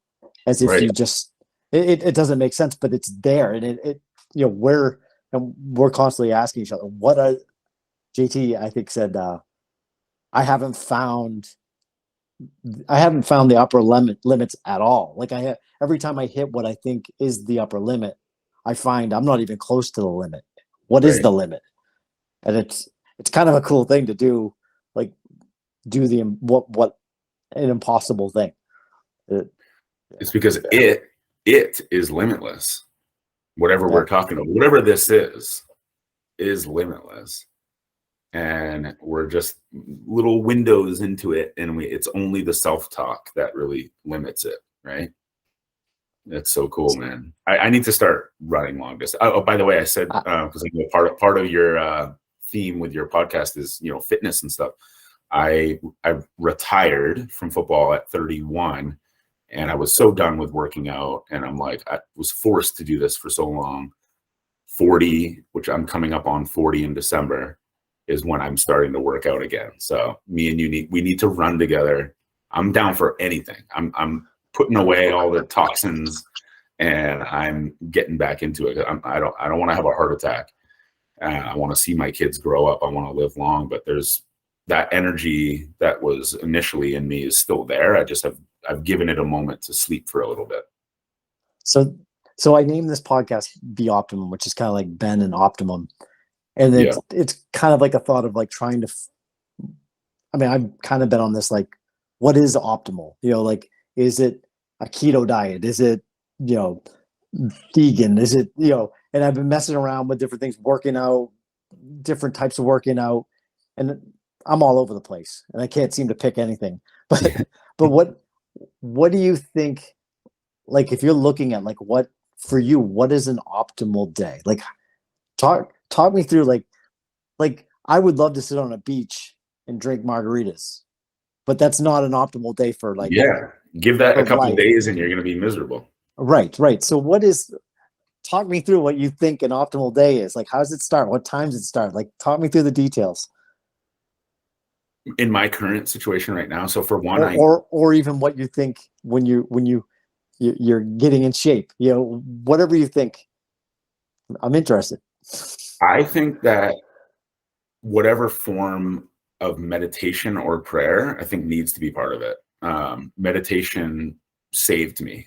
Speaker 1: as if you just, it doesn't make sense, but it's there. And we're constantly asking each other, JT, I think, said, I haven't found I haven't found the upper limits at all. Like every time I hit what I think is the upper limit, I find I'm not even close to the limit. What is
Speaker 2: Right.
Speaker 1: the limit? And it's kind of a cool thing to do, like do the what an impossible thing.
Speaker 2: It's because it is limitless. Whatever we're talking about, whatever this is limitless. And we're just little windows into it, and it's only the self-talk that really limits it, right? That's so cool, man. I need to start running long distance. Oh, by the way, I said because I know part of your theme with your podcast is fitness and stuff. I retired from football at 31, and I was so done with working out, and I'm like, I was forced to do this for so long. 40, which I'm coming up on 40 in December, is when I'm starting to work out again. So me and we need to run together. I'm down for anything. I'm putting away all the toxins, and I'm getting back into it. I don't want to have a heart attack. I want to see my kids grow up. I want to live long, but there's that energy that was initially in me is still there. I've given it a moment to sleep for a little bit.
Speaker 1: So I named this podcast BOPTMN, which is kind of like Ben and Optimum. And it's kind of like a thought of like trying to, I mean, I've kind of been on this, like, what is optimal? Like, is it a keto diet? Is it, vegan? Is it, and I've been messing around with different things, working out, different types of working out, and I'm all over the place and I can't seem to pick anything. But what do you think, like, if you're looking at like what for you, what is an optimal day? Like, talk me through like I would love to sit on a beach and drink margaritas, but that's not an optimal day for like
Speaker 2: give that a couple
Speaker 1: life.
Speaker 2: Days and you're going to be miserable.
Speaker 1: Right. So talk me through what you think an optimal day is. Like, how does it start? What times it start? Like, talk me through the details.
Speaker 2: In my current situation right now, so for one,
Speaker 1: or even what you think when you're getting in shape, whatever you think. I'm interested.
Speaker 2: I think that whatever form of meditation or prayer, I think needs to be part of it. Meditation saved me.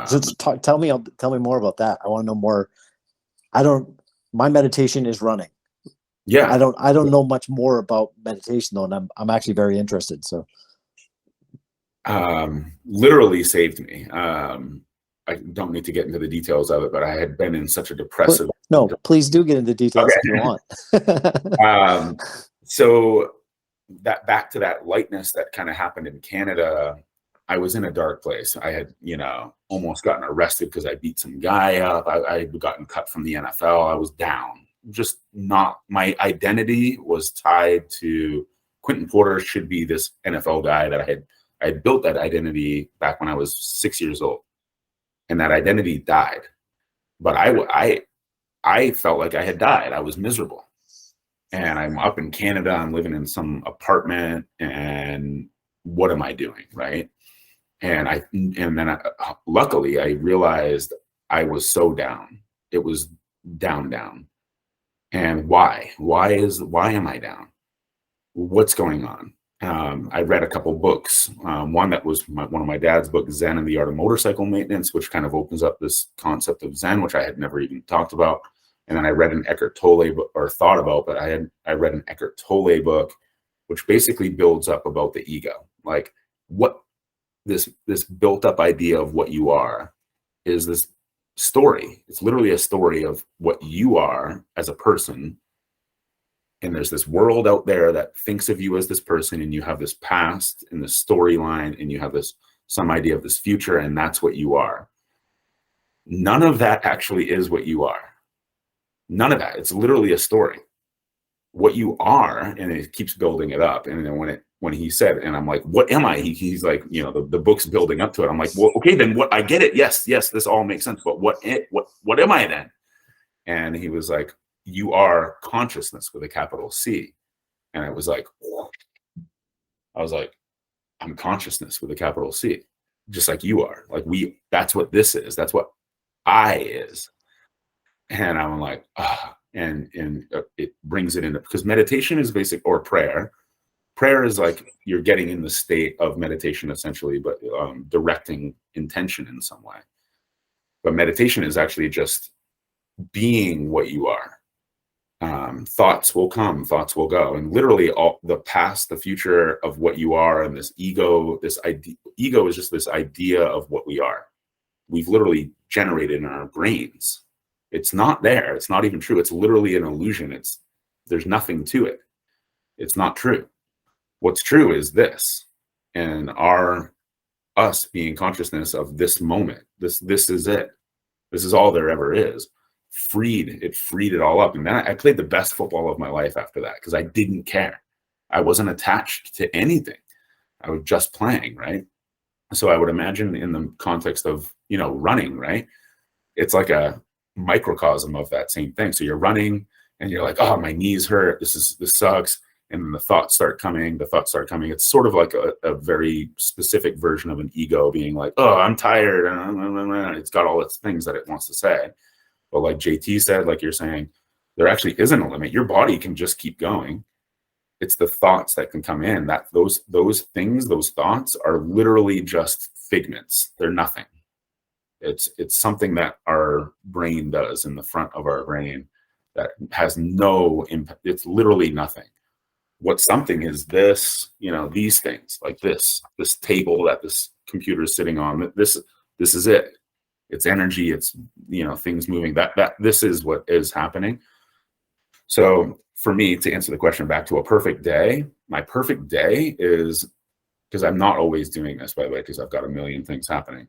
Speaker 1: So tell me more about that. I want to know more. My meditation is running.
Speaker 2: Yeah.
Speaker 1: I don't know much more about meditation though, and I'm actually very interested. So
Speaker 2: literally saved me. I don't need to get into the details of it, but I had been in such a depressive.
Speaker 1: No, please do get into details if you want.
Speaker 2: So that back to that lightness that kind of happened in Canada, I was in a dark place. I had, almost gotten arrested because I beat some guy up. I had gotten cut from the NFL. I was down. Just not, my identity was tied to Quinton Porter should be this NFL guy that I had built that identity back when I was 6 years old. And that identity died. But I felt like I had died. I was miserable. And I'm up in Canada. I'm living in some apartment. And what am I doing? Right. And then luckily I realized I was so down. It was down. And why? Why am I down? What's going on? I read a couple books. One that was one of my dad's books, Zen and the Art of Motorcycle Maintenance, which kind of opens up this concept of Zen, which I had never even talked about. And then I read an Eckhart Tolle book, or thought about, but I read an Eckhart Tolle book, which basically builds up about the ego. Like what this built up idea of what you are is this story. It's literally a story of what you are as a person. And there's this world out there that thinks of you as this person, and you have this past and this storyline, and you have some idea of this future, and that's what you are. None of that actually is what you are. None of that. It's literally a story. What you are, and it keeps building it up. And then when he said, and I'm like, what am I? He's like, the book's building up to it. I'm like, well, okay, then what? I get it. Yes, this all makes sense. But what am I then? And he was like, you are consciousness with a capital C. And I was like, I'm consciousness with a capital C, just like you are. Like that's what this is. That's what I is. And I'm like, and it brings it into, because meditation is basic, or prayer. prayer is like you're getting in the state of meditation essentially, but directing intention in some way. But meditation is actually just being what you are. Thoughts will come, thoughts will go, and literally all the past, the future of what you are, and this ego is just this idea of what we are. We've literally generated in our brains. It's not there. It's not even true. It's literally an illusion. There's nothing to it. It's not true. What's true is this, and us being consciousness of this moment. This is it. This is all there ever is. It freed it all up. And then I played the best football of my life after that, because I didn't care. I wasn't attached to anything. I was just playing, right? So I would imagine in the context of, running, right? It's like a microcosm of that same thing. So you're running and you're like, oh, my knees hurt. This sucks. And then the thoughts start coming. It's sort of like a very specific version of an ego being like, oh, I'm tired. It's got all its things that it wants to say. But like JT said, like you're saying, there actually isn't a limit. Your body can just keep going. It's the thoughts that can come in. That those thoughts are literally just figments. They're nothing. It's something that our brain does in the front of our brain that has no impact. It's literally nothing. What something is this, these things like this table that this computer is sitting on. This is it. It's energy. It's, things moving. This is what is happening. So for me, to answer the question back to a perfect day, my perfect day is, because I'm not always doing this, by the way, because I've got a million things happening.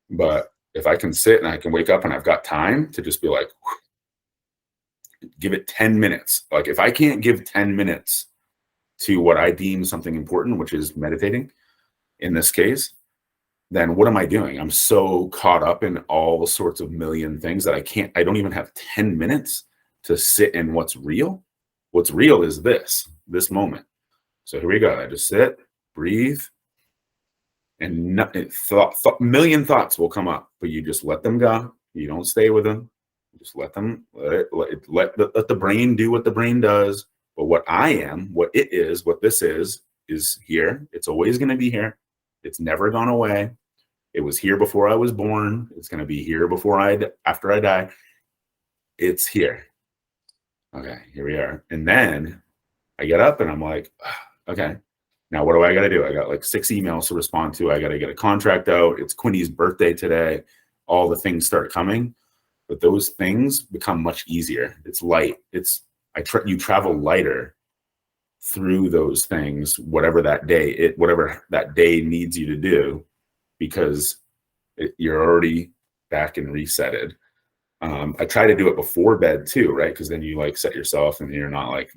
Speaker 2: But if I can sit and I can wake up and I've got time to just be like, give it 10 minutes. Like if I can't give 10 minutes to what I deem something important, which is meditating in this case, then what am I doing? I'm so caught up in all sorts of million things that I don't even have 10 minutes to sit in what's real. What's real is this moment. So here we go. I just sit, breathe, and million thoughts will come up, but you just let them go. You don't stay with them. You just let them, let the brain do what the brain does. But what I am, what it is, what this is here. It's always going to be here. It's never gone away. It was here before I was born. It's going to be here after I die. It's here. Okay, here we are. And then I get up and I'm like, okay, now what do I got to do? I got like 6 emails to respond to. I got to get a contract out. It's Quinny's birthday today. All the things start coming, but those things become much easier. It's light. You travel lighter through those things, whatever that day needs you to do, because you're already back and resetted. I try to do it before bed too, right? Because then you like set yourself and you're not like,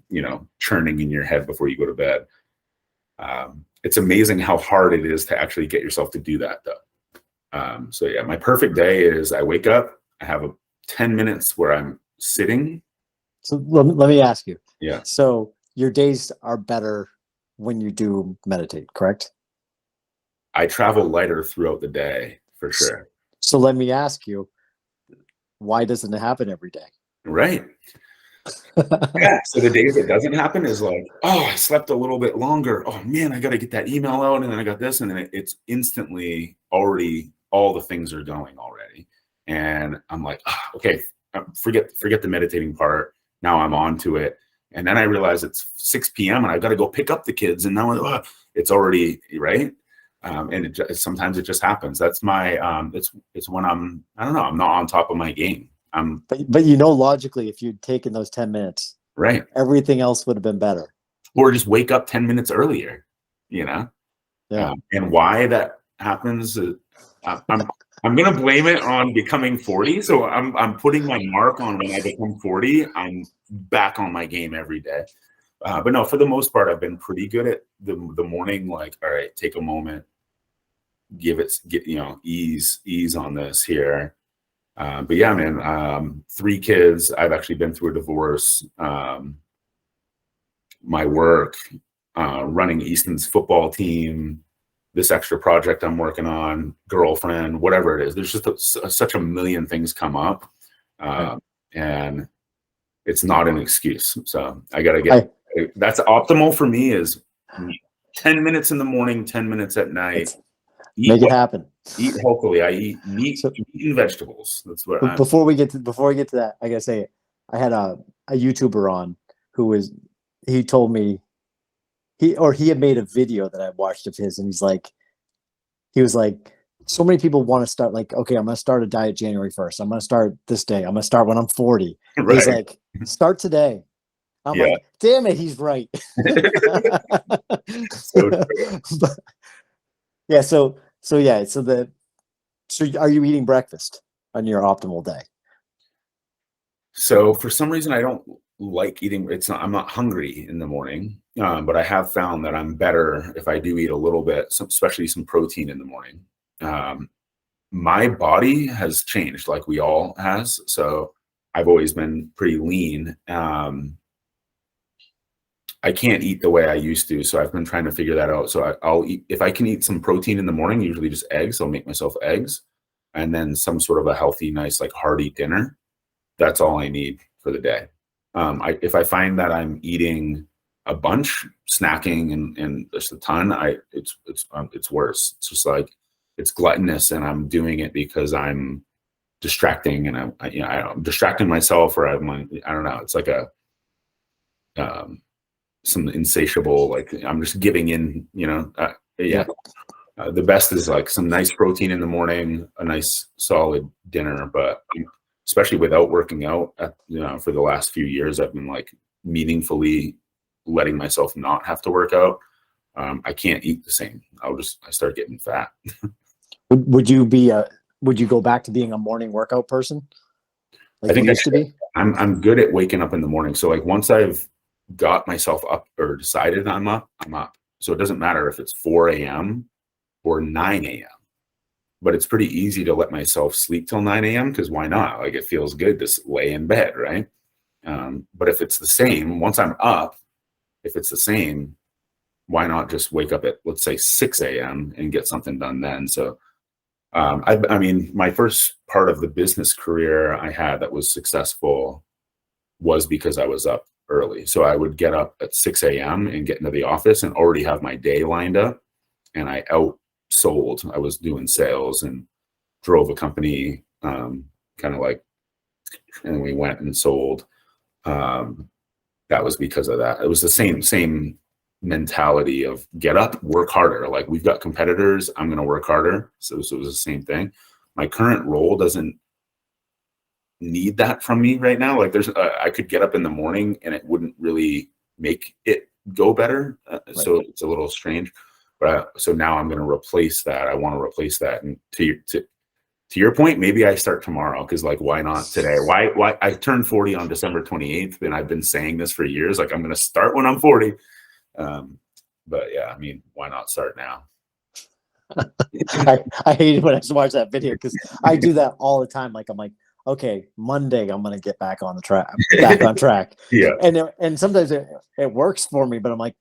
Speaker 2: churning in your head before you go to bed. It's amazing how hard it is to actually get yourself to do that though. So yeah, my perfect day is I wake up, I have 10 minutes where I'm sitting.
Speaker 1: So let me ask you.
Speaker 2: Yeah.
Speaker 1: So your days are better when you do meditate, correct?
Speaker 2: I travel lighter throughout the day for sure.
Speaker 1: So let me ask you, why doesn't it happen every day?
Speaker 2: Right. Yeah. So the days it doesn't happen is like, oh, I slept a little bit longer. Oh man, I got to get that email out, and then I got this, and then it's instantly already all the things are going already, and I'm like, okay, forget the meditating part. Now I'm on to it, and then I realize it's 6 p.m. and I got to go pick up the kids, and now it's already right. And sometimes it just happens. That's my it's when I'm not on top of my game.
Speaker 1: But logically, if you'd taken those 10 minutes,
Speaker 2: right,
Speaker 1: everything else would have been better.
Speaker 2: Or just wake up 10 minutes earlier,
Speaker 1: Yeah.
Speaker 2: And why that happens, I'm gonna blame it on becoming 40. So I'm putting my mark on when I become 40. I'm back on my game every day. But no, for the most part, I've been pretty good at the morning. Like, all right, take a moment, ease on this here. But yeah, man, 3 kids. I've actually been through a divorce. My work, running Easton's football team, this extra project I'm working on, girlfriend, whatever it is. There's just such a million things come up, and it's not an excuse. So I got to get. That's optimal for me. Is 10 minutes in the morning, 10 minutes at night.
Speaker 1: Make it happen.
Speaker 2: Eat healthily. I eat meat, meat and vegetables. That's what I'm.
Speaker 1: Before we get to that, I gotta say, I had a YouTuber on he told me he had made a video that I watched of his, and he was like, so many people want to start, like, okay, I'm gonna start a diet January 1st. I'm gonna start this day. I'm gonna start when I'm 40. Right. He's like, start today. I'm like, damn it, he's right. So are you eating breakfast on your optimal day?
Speaker 2: So for some reason, I don't like eating. I'm not hungry in the morning, but I have found that I'm better if I do eat a little bit, especially some protein in the morning. My body has changed, like we all has. So I've always been pretty lean. I can't eat the way I used to, so I've been trying to figure that out. So I'll eat, if I can eat some protein in the morning, usually just eggs. I'll make myself eggs, and then some sort of a healthy, nice, like hearty dinner. That's all I need for the day. If I find that I'm eating a bunch, snacking and just a ton, it's worse. It's just like it's gluttonous, and I'm doing it because I'm distracting, and I'm distracting myself, or I don't know. It's like some insatiable, like I'm just giving in, the best is like some nice protein in the morning, a nice solid dinner, but especially without working out, for the last few years, I've been like meaningfully letting myself not have to work out. I can't eat the same. I start getting fat.
Speaker 1: Would you go back to being a morning workout person? Like I think you used to be?
Speaker 2: I'm good at waking up in the morning. So like once I've got myself up or decided I'm up. So it doesn't matter if it's 4 a.m. or 9 a.m. But it's pretty easy to let myself sleep till 9 a.m. because why not? Like it feels good to lay in bed, right? But if it's the same, once I'm up, if it's the same, why not just wake up at, let's say, 6 a.m. and get something done then? So, I mean, my first part of the business career I had that was successful was because I was up early. So I would get up at 6 a.m. and get into the office and already have my day lined up. And I outsold. I was doing sales and drove a company, kind of like, and we went and sold. That was because of that. It was the same mentality of get up, work harder. Like we've got competitors, I'm going to work harder. So it was the same thing. My current role doesn't need that from me right now. Like I could get up in the morning and it wouldn't really make it go better. Right. So it's a little strange, but so now I'm going to replace that. I want to replace that. And to your point, maybe I start tomorrow. Cause like, why not today? Why I turned 40 on December 28th. And I've been saying this for years. Like I'm going to start when I'm 40. But yeah, I mean, why not start now?
Speaker 1: I hate it when I watch that video because I do that all the time. Like I'm like, okay, Monday I'm gonna get back on track.
Speaker 2: Yeah.
Speaker 1: And sometimes it works for me, but I'm like,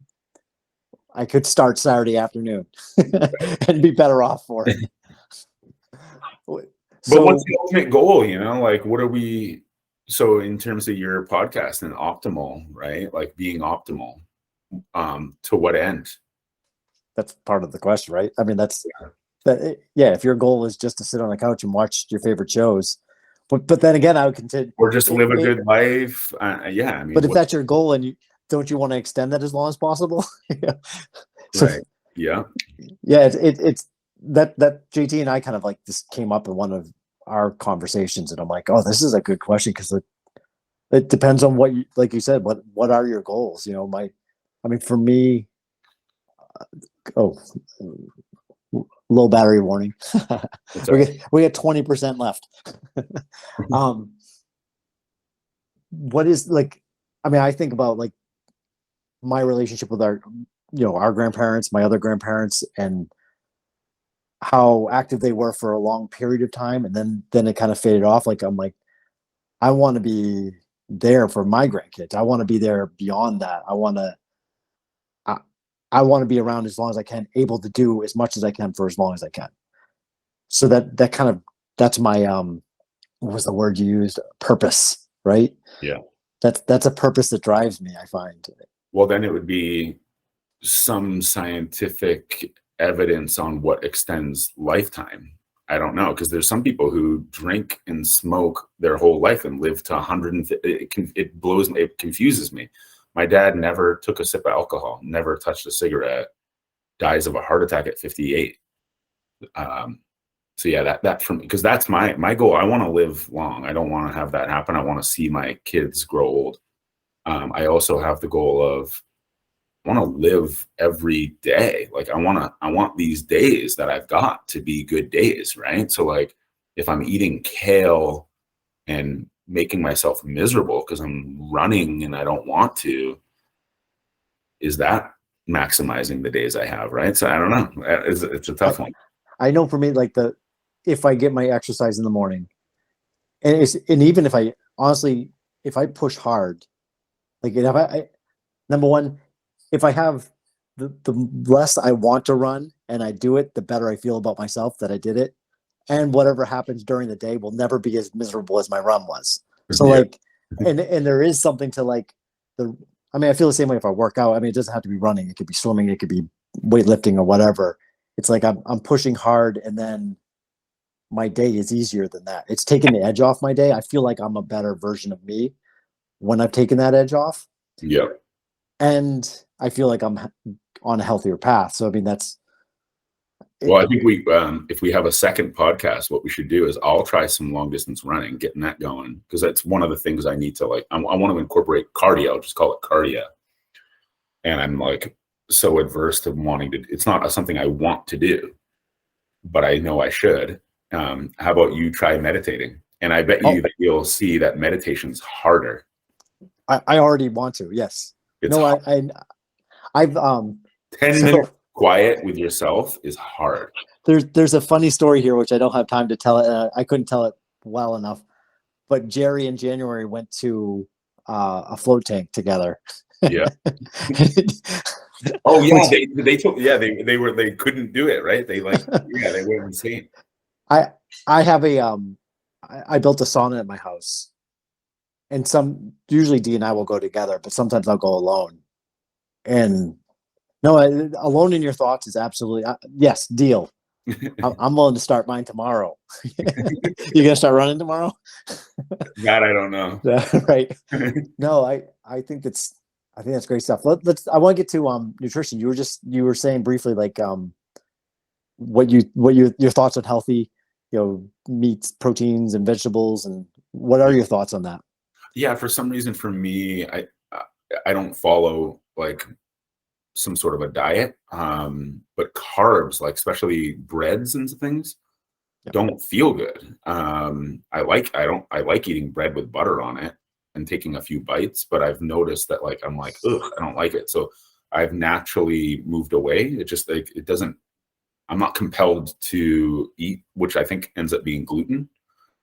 Speaker 1: I could start Saturday afternoon and be better off for it.
Speaker 2: But what's the ultimate goal? Like what are we? So in terms of your podcast and optimal, right? Like being optimal, to what end?
Speaker 1: That's part of the question, right? I mean, if your goal is just to sit on the couch and watch your favorite shows. But then again, I would consider,
Speaker 2: or just live a good life. Yeah, I mean,
Speaker 1: but if that's your goal, and don't you want to extend that as long as possible?
Speaker 2: Right. Yeah.
Speaker 1: Yeah. It's that JT and I kind of like this came up in one of our conversations, and I'm like, oh, this is a good question because it depends on what like you said, what are your goals? For me, low battery warning. We got 20% left. What is I think about like my relationship with our grandparents, my other grandparents, and how active they were for a long period of time, and then it kind of faded off. Like I'm like, I want to be there for my grandkids. I want to be there beyond that. I want to be around as long as I can, able to do as much as I can for as long as I can. So that's my what was the word you used? Purpose, right?
Speaker 2: Yeah.
Speaker 1: That's a purpose that drives me, I find.
Speaker 2: Well, then it would be some scientific evidence on what extends lifetime. I don't know, because there's some people who drink and smoke their whole life and live to 150. It confuses me. My dad never took a sip of alcohol, never touched a cigarette, dies of a heart attack at 58. So yeah, that for me, because that's my goal. I want to live long. I don't want to have that happen. I want to see my kids grow old. I also have the goal of, I want to live every day. Like I want these days that I've got to be good days, right? So like if I'm eating kale and making myself miserable because I'm running and I don't want to, is that maximizing the days I have, right? So I don't know. It's a tough one.
Speaker 1: I know for me, like if I get my exercise in the morning, and even if I honestly, if I push hard, like if I number one, if I have the less I want to run and I do it, the better I feel about myself that I did it. And whatever happens during the day will never be as miserable as my run was. So like, and there is something to like I mean, I feel the same way if I work out. I mean, it doesn't have to be running. It could be swimming. It could be weightlifting or whatever. It's like I'm pushing hard, and then my day is easier than that. It's taking the edge off my day. I feel like I'm a better version of me when I've taken that edge off.
Speaker 2: Yeah.
Speaker 1: And I feel like I'm on a healthier path. So I mean,
Speaker 2: well, I think if we have a second podcast, what we should do is I'll try some long distance running, getting that going, because that's one of the things I need to like. I want to incorporate cardio. I'll just call it cardio. And I'm like so adverse to wanting to. It's not something I want to do, but I know I should. How about you try meditating? And I bet you that you'll see that meditation's harder.
Speaker 1: I already want to. Yes.
Speaker 2: It's
Speaker 1: no, I've
Speaker 2: 10 minutes quiet with yourself is hard.
Speaker 1: There's a funny story here, which I don't have time to tell it. I couldn't tell it well enough, but Jerry in January went to a float tank together.
Speaker 2: Yeah. Oh yeah, they told, yeah, they couldn't do it, right? They like, yeah, they went insane.
Speaker 1: I have I built a sauna at my house, and usually D and I will go together, but sometimes I'll go alone. And no, alone in your thoughts is absolutely yes, deal. I'm willing to start mine tomorrow. You gonna start running tomorrow?
Speaker 2: That I don't know.
Speaker 1: Right? No, I think that's great stuff. I want to get to nutrition. You were saying briefly like what your thoughts on healthy, meats, proteins, and vegetables, and what are your thoughts on that?
Speaker 2: Yeah, for some reason, for me, I don't follow like some sort of a diet, but carbs, like especially breads and things, don't feel good. I like eating bread with butter on it and taking a few bites, but I've noticed that like I'm like, ugh, I don't like it. So I've naturally moved away. It just like it doesn't. I'm not compelled to eat, which I think ends up being gluten.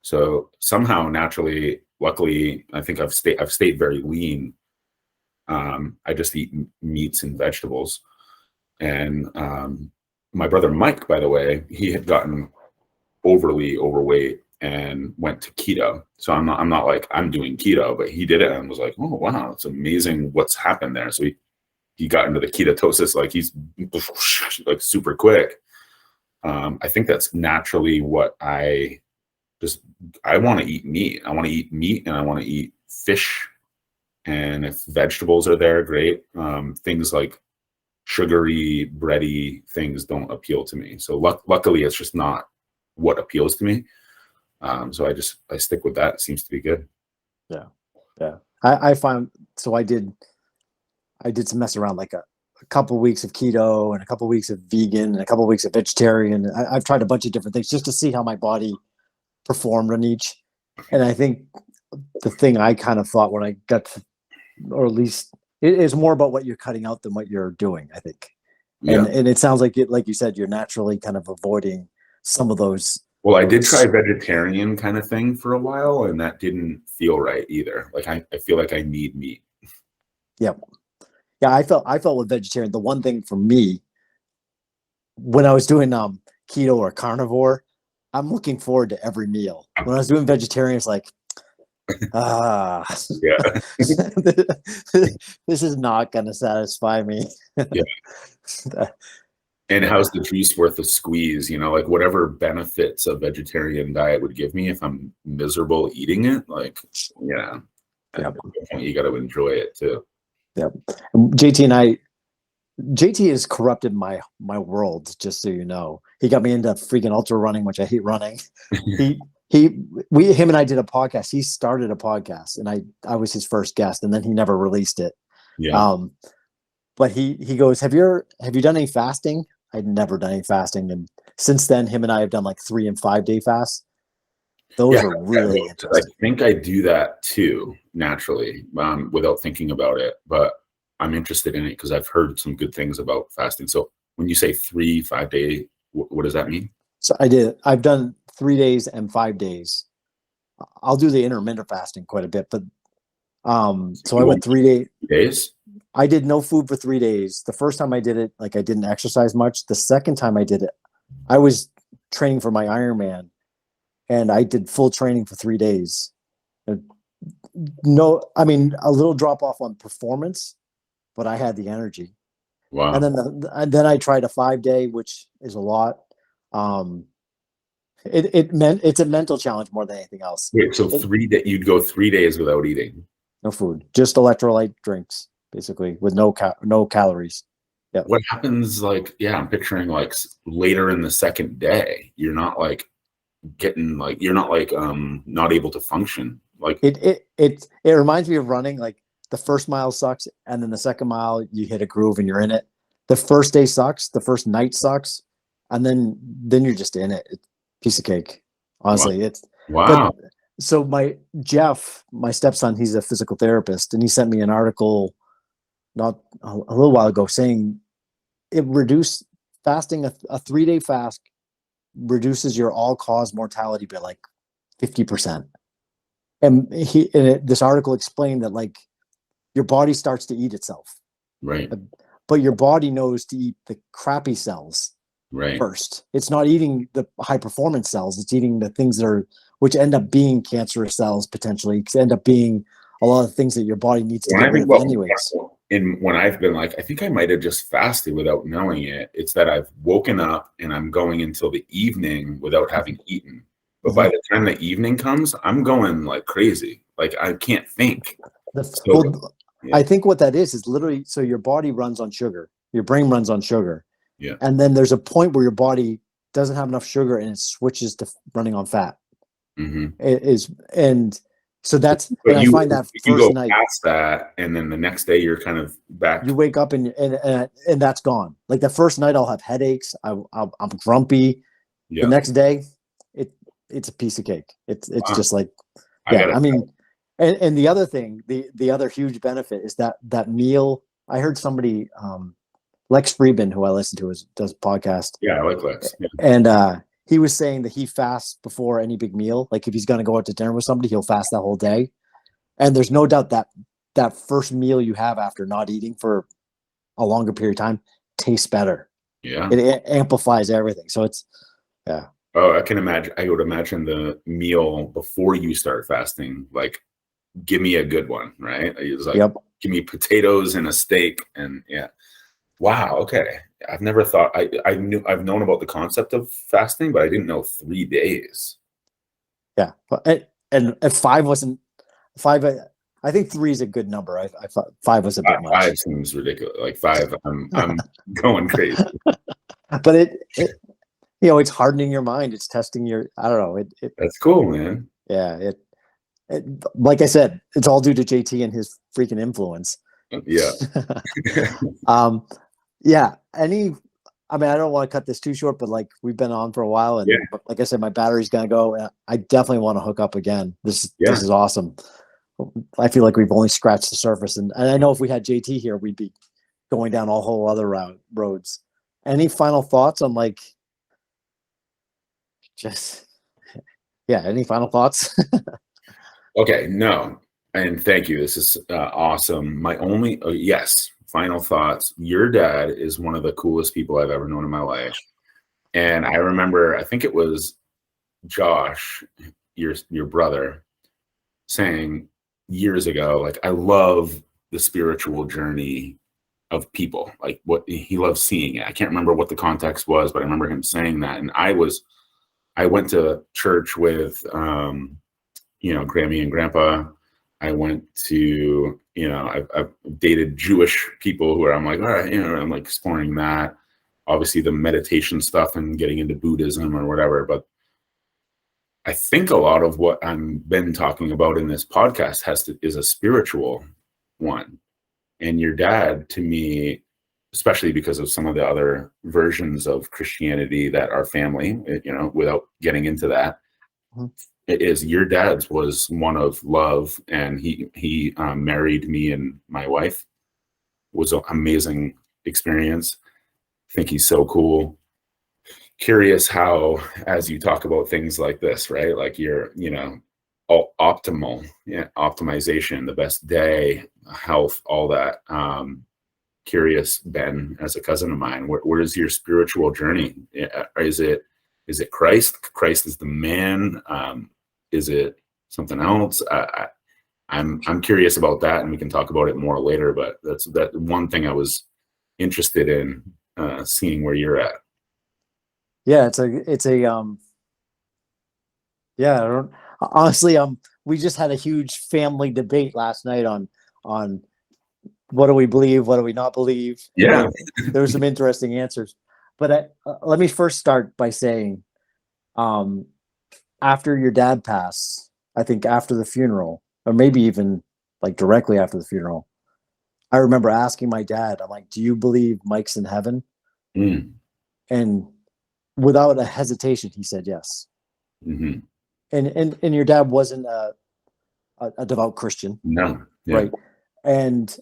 Speaker 2: So somehow naturally, luckily, I think I've stayed very lean. I just eat meats and vegetables. And my brother Mike, by the way, he had gotten overly overweight and went to keto. So I'm not like I'm doing keto, but he did it and was like, oh wow, it's amazing what's happened there. So he got into the ketosis, like he's like super quick. I think that's naturally what I want to eat meat. I want to eat meat and I want to eat fish. And if vegetables are there, great. Things like sugary, bready things don't appeal to me. So luckily, it's just not what appeals to me. So I stick with that. It seems to be good.
Speaker 1: Yeah. I find so I did some mess around like a couple of weeks of keto and a couple of weeks of vegan and a couple of weeks of vegetarian. I've tried a bunch of different things just to see how my body performed on each. And I think the thing I kind of thought when I got to, or at least it is more about what you're cutting out than what you're doing, I think. And it sounds like like you said, you're naturally kind of avoiding some of those.
Speaker 2: Well, I did try vegetarian kind of thing for a while, and that didn't feel right either. Like I feel like I need meat.
Speaker 1: Yeah. Yeah, I felt with vegetarian, the one thing for me, when I was doing keto or carnivore, I'm looking forward to every meal. When I was doing vegetarian, it's like, Ah,
Speaker 2: Yeah.
Speaker 1: this is not going to satisfy me.
Speaker 2: Yeah. And how's the juice worth a squeeze? You know, like whatever benefits a vegetarian diet would give me if I'm miserable eating it, like, yeah, at
Speaker 1: Yep.
Speaker 2: that point you got to enjoy it too.
Speaker 1: Yep. JT has corrupted my world, just so you know. He got me into freaking ultra running, which I hate running. He him and I did a podcast. He started a podcast, and I was his first guest, and then he never released it.
Speaker 2: Yeah.
Speaker 1: But he goes, have you done any fasting? I'd never done any fasting, and since then, him and I have done like 3 and 5 day fasts. Those
Speaker 2: Yeah,
Speaker 1: are really
Speaker 2: I
Speaker 1: interesting.
Speaker 2: think I do that too, naturally, without thinking about it. But I'm interested in it because I've heard some good things about fasting. So when you say 3, 5 day, what does that mean?
Speaker 1: So I've done 3 days and 5 days. I'll do the intermittent fasting quite a bit, but so I went 3
Speaker 2: days.
Speaker 1: I did no food for 3 days. The first time I did it, like I didn't exercise much. The second time I did it, I was training for my Ironman, and I did full training for 3 days. No, I mean a little drop off on performance, but I had the energy.
Speaker 2: Wow.
Speaker 1: And then I tried a 5 day, which is a lot. It's a mental challenge more than anything else.
Speaker 2: Wait, so you'd go 3 days without eating?
Speaker 1: No food, just electrolyte drinks, basically, with no calories. Yeah.
Speaker 2: What happens? Like, yeah, I'm picturing like later in the second day, you're not like not able to function. Like
Speaker 1: it reminds me of running. Like the first mile sucks, and then the second mile you hit a groove and you're in it. The first day sucks, the first night sucks, and then you're just in it. It's piece of cake. Honestly,
Speaker 2: wow.
Speaker 1: it's
Speaker 2: Wow.
Speaker 1: But so Jeff, my stepson, he's a physical therapist, and he sent me an article not a little while ago saying it reduced fasting a 3 day fast reduces your all cause mortality by like 50%. And this article explained that like your body starts to eat itself,
Speaker 2: Right.
Speaker 1: but your body knows to eat the crappy cells
Speaker 2: Right.
Speaker 1: first. It's not eating the high performance cells. It's eating the things which end up being cancerous cells potentially, end up being a lot of things that your body needs to get rid of anyways.
Speaker 2: And when I've been like, I think I might have just fasted without knowing it. It's that I've woken up and I'm going until the evening without having eaten. But by the time the evening comes, I'm going like crazy. Like I can't think.
Speaker 1: I think what that is literally, so your body runs on sugar. Your brain runs on sugar.
Speaker 2: Yeah.
Speaker 1: And then there's a point where your body doesn't have enough sugar and it switches to running on fat.
Speaker 2: Mm-hmm.
Speaker 1: So that's, and I find that
Speaker 2: you
Speaker 1: first
Speaker 2: go
Speaker 1: night
Speaker 2: past that, and then the next day you're kind of back.
Speaker 1: You wake up and that's gone. Like the first night, I'll have headaches. I'm grumpy.
Speaker 2: Yeah.
Speaker 1: The next day, it's a piece of cake. It's
Speaker 2: wow.
Speaker 1: Just like, yeah. I mean, and the other thing, the other huge benefit is that meal. I heard somebody, Lex Friedman, who I listen to, does a podcast.
Speaker 2: Yeah, I like Lex. Yeah.
Speaker 1: And he was saying that he fasts before any big meal. Like if he's going to go out to dinner with somebody, he'll fast that whole day. And there's no doubt that first meal you have after not eating for a longer period of time tastes better.
Speaker 2: Yeah.
Speaker 1: It amplifies everything. So it's, yeah.
Speaker 2: Oh, I would imagine the meal before you start fasting, like, give me a good one, right? It's like, give me potatoes and a steak. And yeah. Wow. Okay. I've never thought, I've known about the concept of fasting, but I didn't know 3 days.
Speaker 1: Yeah. And 5 wasn't 5. I think 3 is a good number. I thought 5 was a bit much.
Speaker 2: 5 seems ridiculous. Like 5, I'm going crazy.
Speaker 1: But it's hardening your mind. It's testing your, I don't know.
Speaker 2: That's cool, man.
Speaker 1: Yeah. Like I said, it's all due to JT and his freaking influence.
Speaker 2: Yeah.
Speaker 1: Yeah. I don't want to cut this too short, but like we've been on for a while, and like I said, my battery's gonna go. And I definitely want to hook up again. This is awesome. I feel like we've only scratched the surface, and I know if we had JT here, we'd be going down a whole other roads. Any final thoughts on like any final thoughts?
Speaker 2: Okay, no, and thank you. This is awesome. My only final thoughts. Your dad is one of the coolest people I've ever known in my life, and I remember, I think it was Josh, your brother, saying years ago, like, I love the spiritual journey of people, like what he loves seeing it. I can't remember what the context was, but I remember him saying that. And I went to church with, Grammy and Grandpa. I went to, I've dated Jewish people who are, I'm like, all right, I'm like exploring that. Obviously the meditation stuff and getting into Buddhism or whatever. But I think a lot of what I've been talking about in this podcast is a spiritual one. And your dad, to me, especially because of some of the other versions of Christianity that our family, without getting into that, it is, your dad's was one of love, and he married me and my wife. It was an amazing experience. I think he's so cool. Curious how, as you talk about things like this, right? Like you're, all optimal, optimization, the best day, health, all that. Curious, Ben, as a cousin of mine, where is your spiritual journey? Is it Christ? Christ is the man. Is it something else? I'm curious about that, and we can talk about it more later. But that's one thing I was interested in seeing where you're at.
Speaker 1: Yeah, yeah. I don't, honestly, we just had a huge family debate last night on what do we believe, what do we not believe.
Speaker 2: Yeah,
Speaker 1: there were some interesting answers. But let me first start by saying, after your dad passed, I think after the funeral, or maybe even like directly after the funeral, I remember asking my dad, I'm like, "Do you believe Mike's in heaven?" And without a hesitation, he said yes.
Speaker 2: Mm-hmm.
Speaker 1: And your dad wasn't a devout Christian,
Speaker 2: no, yeah.
Speaker 1: Right? And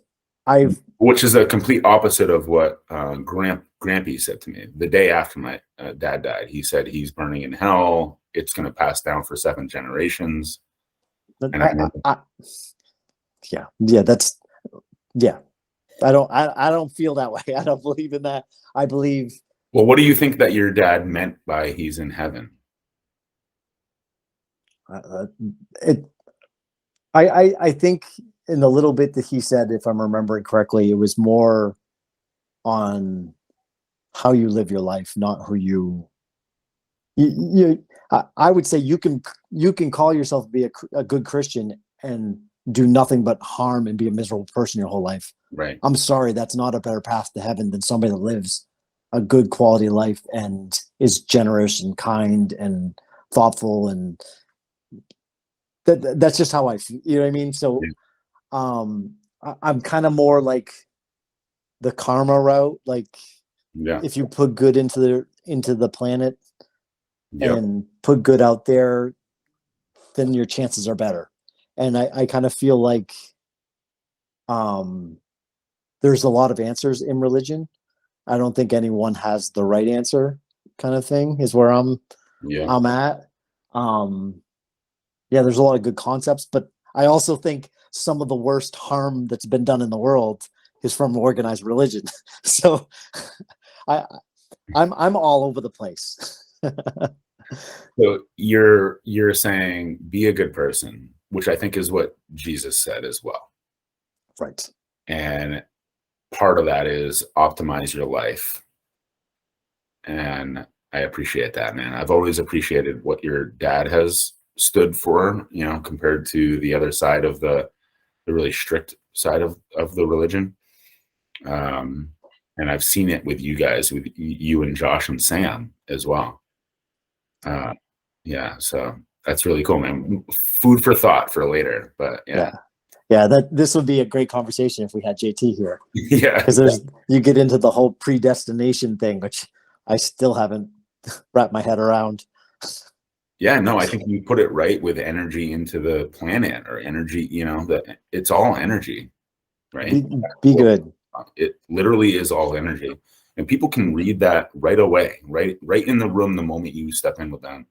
Speaker 2: which is a complete opposite of what Grampy said to me the day after my dad died. He said he's burning in hell. It's going to pass down for 7 generations. And
Speaker 1: I don't feel that way. I don't believe in that. I believe.
Speaker 2: Well, what do you think that your dad meant by he's in heaven?
Speaker 1: I think in the little bit that he said, if I'm remembering correctly, it was more on how you live your life, not who you. I would say you can call yourself to be a good Christian and do nothing but harm and be a miserable person your whole life.
Speaker 2: Right.
Speaker 1: I'm sorry, that's not a better path to heaven than somebody that lives a good quality life and is generous and kind and thoughtful, and that's just how I feel. You know what I mean? So, I'm kind of more like the karma route. Like, if you put good into the planet and put good out there, then your chances are better. And I kind of feel like there's a lot of answers in religion. I don't think anyone has the right answer, kind of thing, is where I'm at. There's a lot of good concepts, but I also think some of the worst harm that's been done in the world is from organized religion. So I'm all over the place.
Speaker 2: So you're saying be a good person, which I think is what Jesus said as well.
Speaker 1: Right.
Speaker 2: And part of that is optimize your life. And I appreciate that, man. I've always appreciated what your dad has stood for, compared to the other side of the really strict side of the religion. And I've seen it with you guys, with you and Josh and Sam as well. So that's really cool, man. Food for thought for later, but
Speaker 1: this would be a great conversation if we had JT here.
Speaker 2: Because
Speaker 1: you get into the whole predestination thing, which I still haven't wrapped my head around.
Speaker 2: I think you put it right with energy into the planet, or energy, that it's all energy, right?
Speaker 1: Be good.
Speaker 2: It literally is all energy, and people can read that right away, right in the room, the moment you step in with them.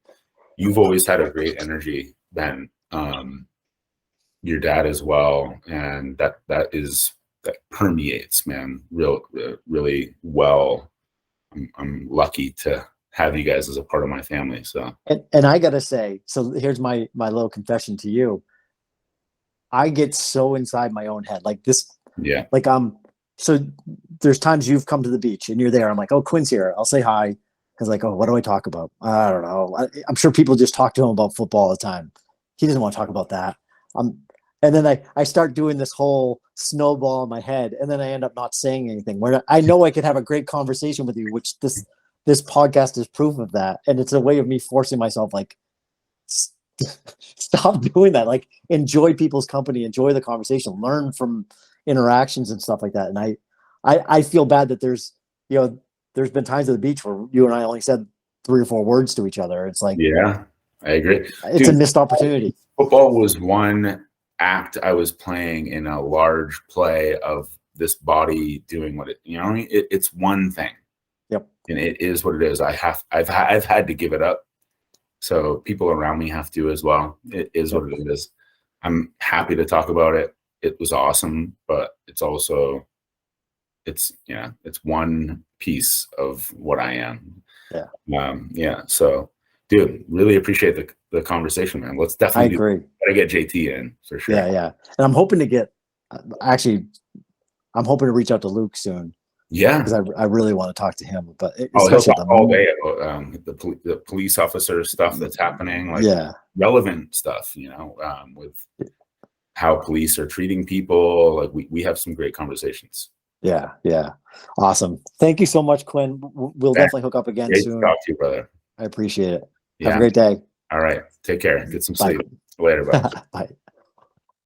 Speaker 2: You've always had a great energy, Ben. Your dad as well, and that permeates, man, really well. I'm lucky to have you guys as a part of my family. So,
Speaker 1: and I gotta say, so here's my little confession to you. I get so inside my own head. Like this,
Speaker 2: Yeah.
Speaker 1: like so there's times you've come to the beach and you're there. I'm like, oh, Quinn's here. I'll say hi. He's like, oh, what do I talk about? I don't know. I'm sure people just talk to him about football all the time. He doesn't want to talk about that. And then I start doing this whole snowball in my head, and then I end up not saying anything. Where I know I could have a great conversation with you, which this podcast is proof of that. And it's a way of me forcing myself, like, stop doing that. Like, enjoy people's company, enjoy the conversation, learn from interactions and stuff like that. And I feel bad that there's been times at the beach where you and I only said 3 or 4 words to each other. It's like,
Speaker 2: Yeah, I agree.
Speaker 1: It's a missed opportunity.
Speaker 2: Football was one act I was playing in a large play of this body doing what it's one thing.
Speaker 1: Yep.
Speaker 2: And it is what it is. I've had to give it up. So people around me have to as well. It is what it is. I'm happy to talk about it. It was awesome, but it's also, it's one piece of what I am.
Speaker 1: Yeah.
Speaker 2: So, dude, really appreciate the conversation, man. Let's definitely
Speaker 1: agree.
Speaker 2: Gotta get JT in for sure.
Speaker 1: Yeah. And I'm hoping to get, I'm hoping to reach out to Luke soon.
Speaker 2: Yeah.
Speaker 1: Because I really want to talk to him. But
Speaker 2: he'll talk all day about the police officer stuff that's happening, like relevant stuff, with how police are treating people. Like we have some great conversations.
Speaker 1: Yeah. Awesome. Thank you so much, Quinn. We'll definitely hook up again soon.
Speaker 2: Great to talk to you, brother.
Speaker 1: I appreciate it. Have a great day.
Speaker 2: All right. Take care. Get some sleep. Later, bye.
Speaker 1: Bye.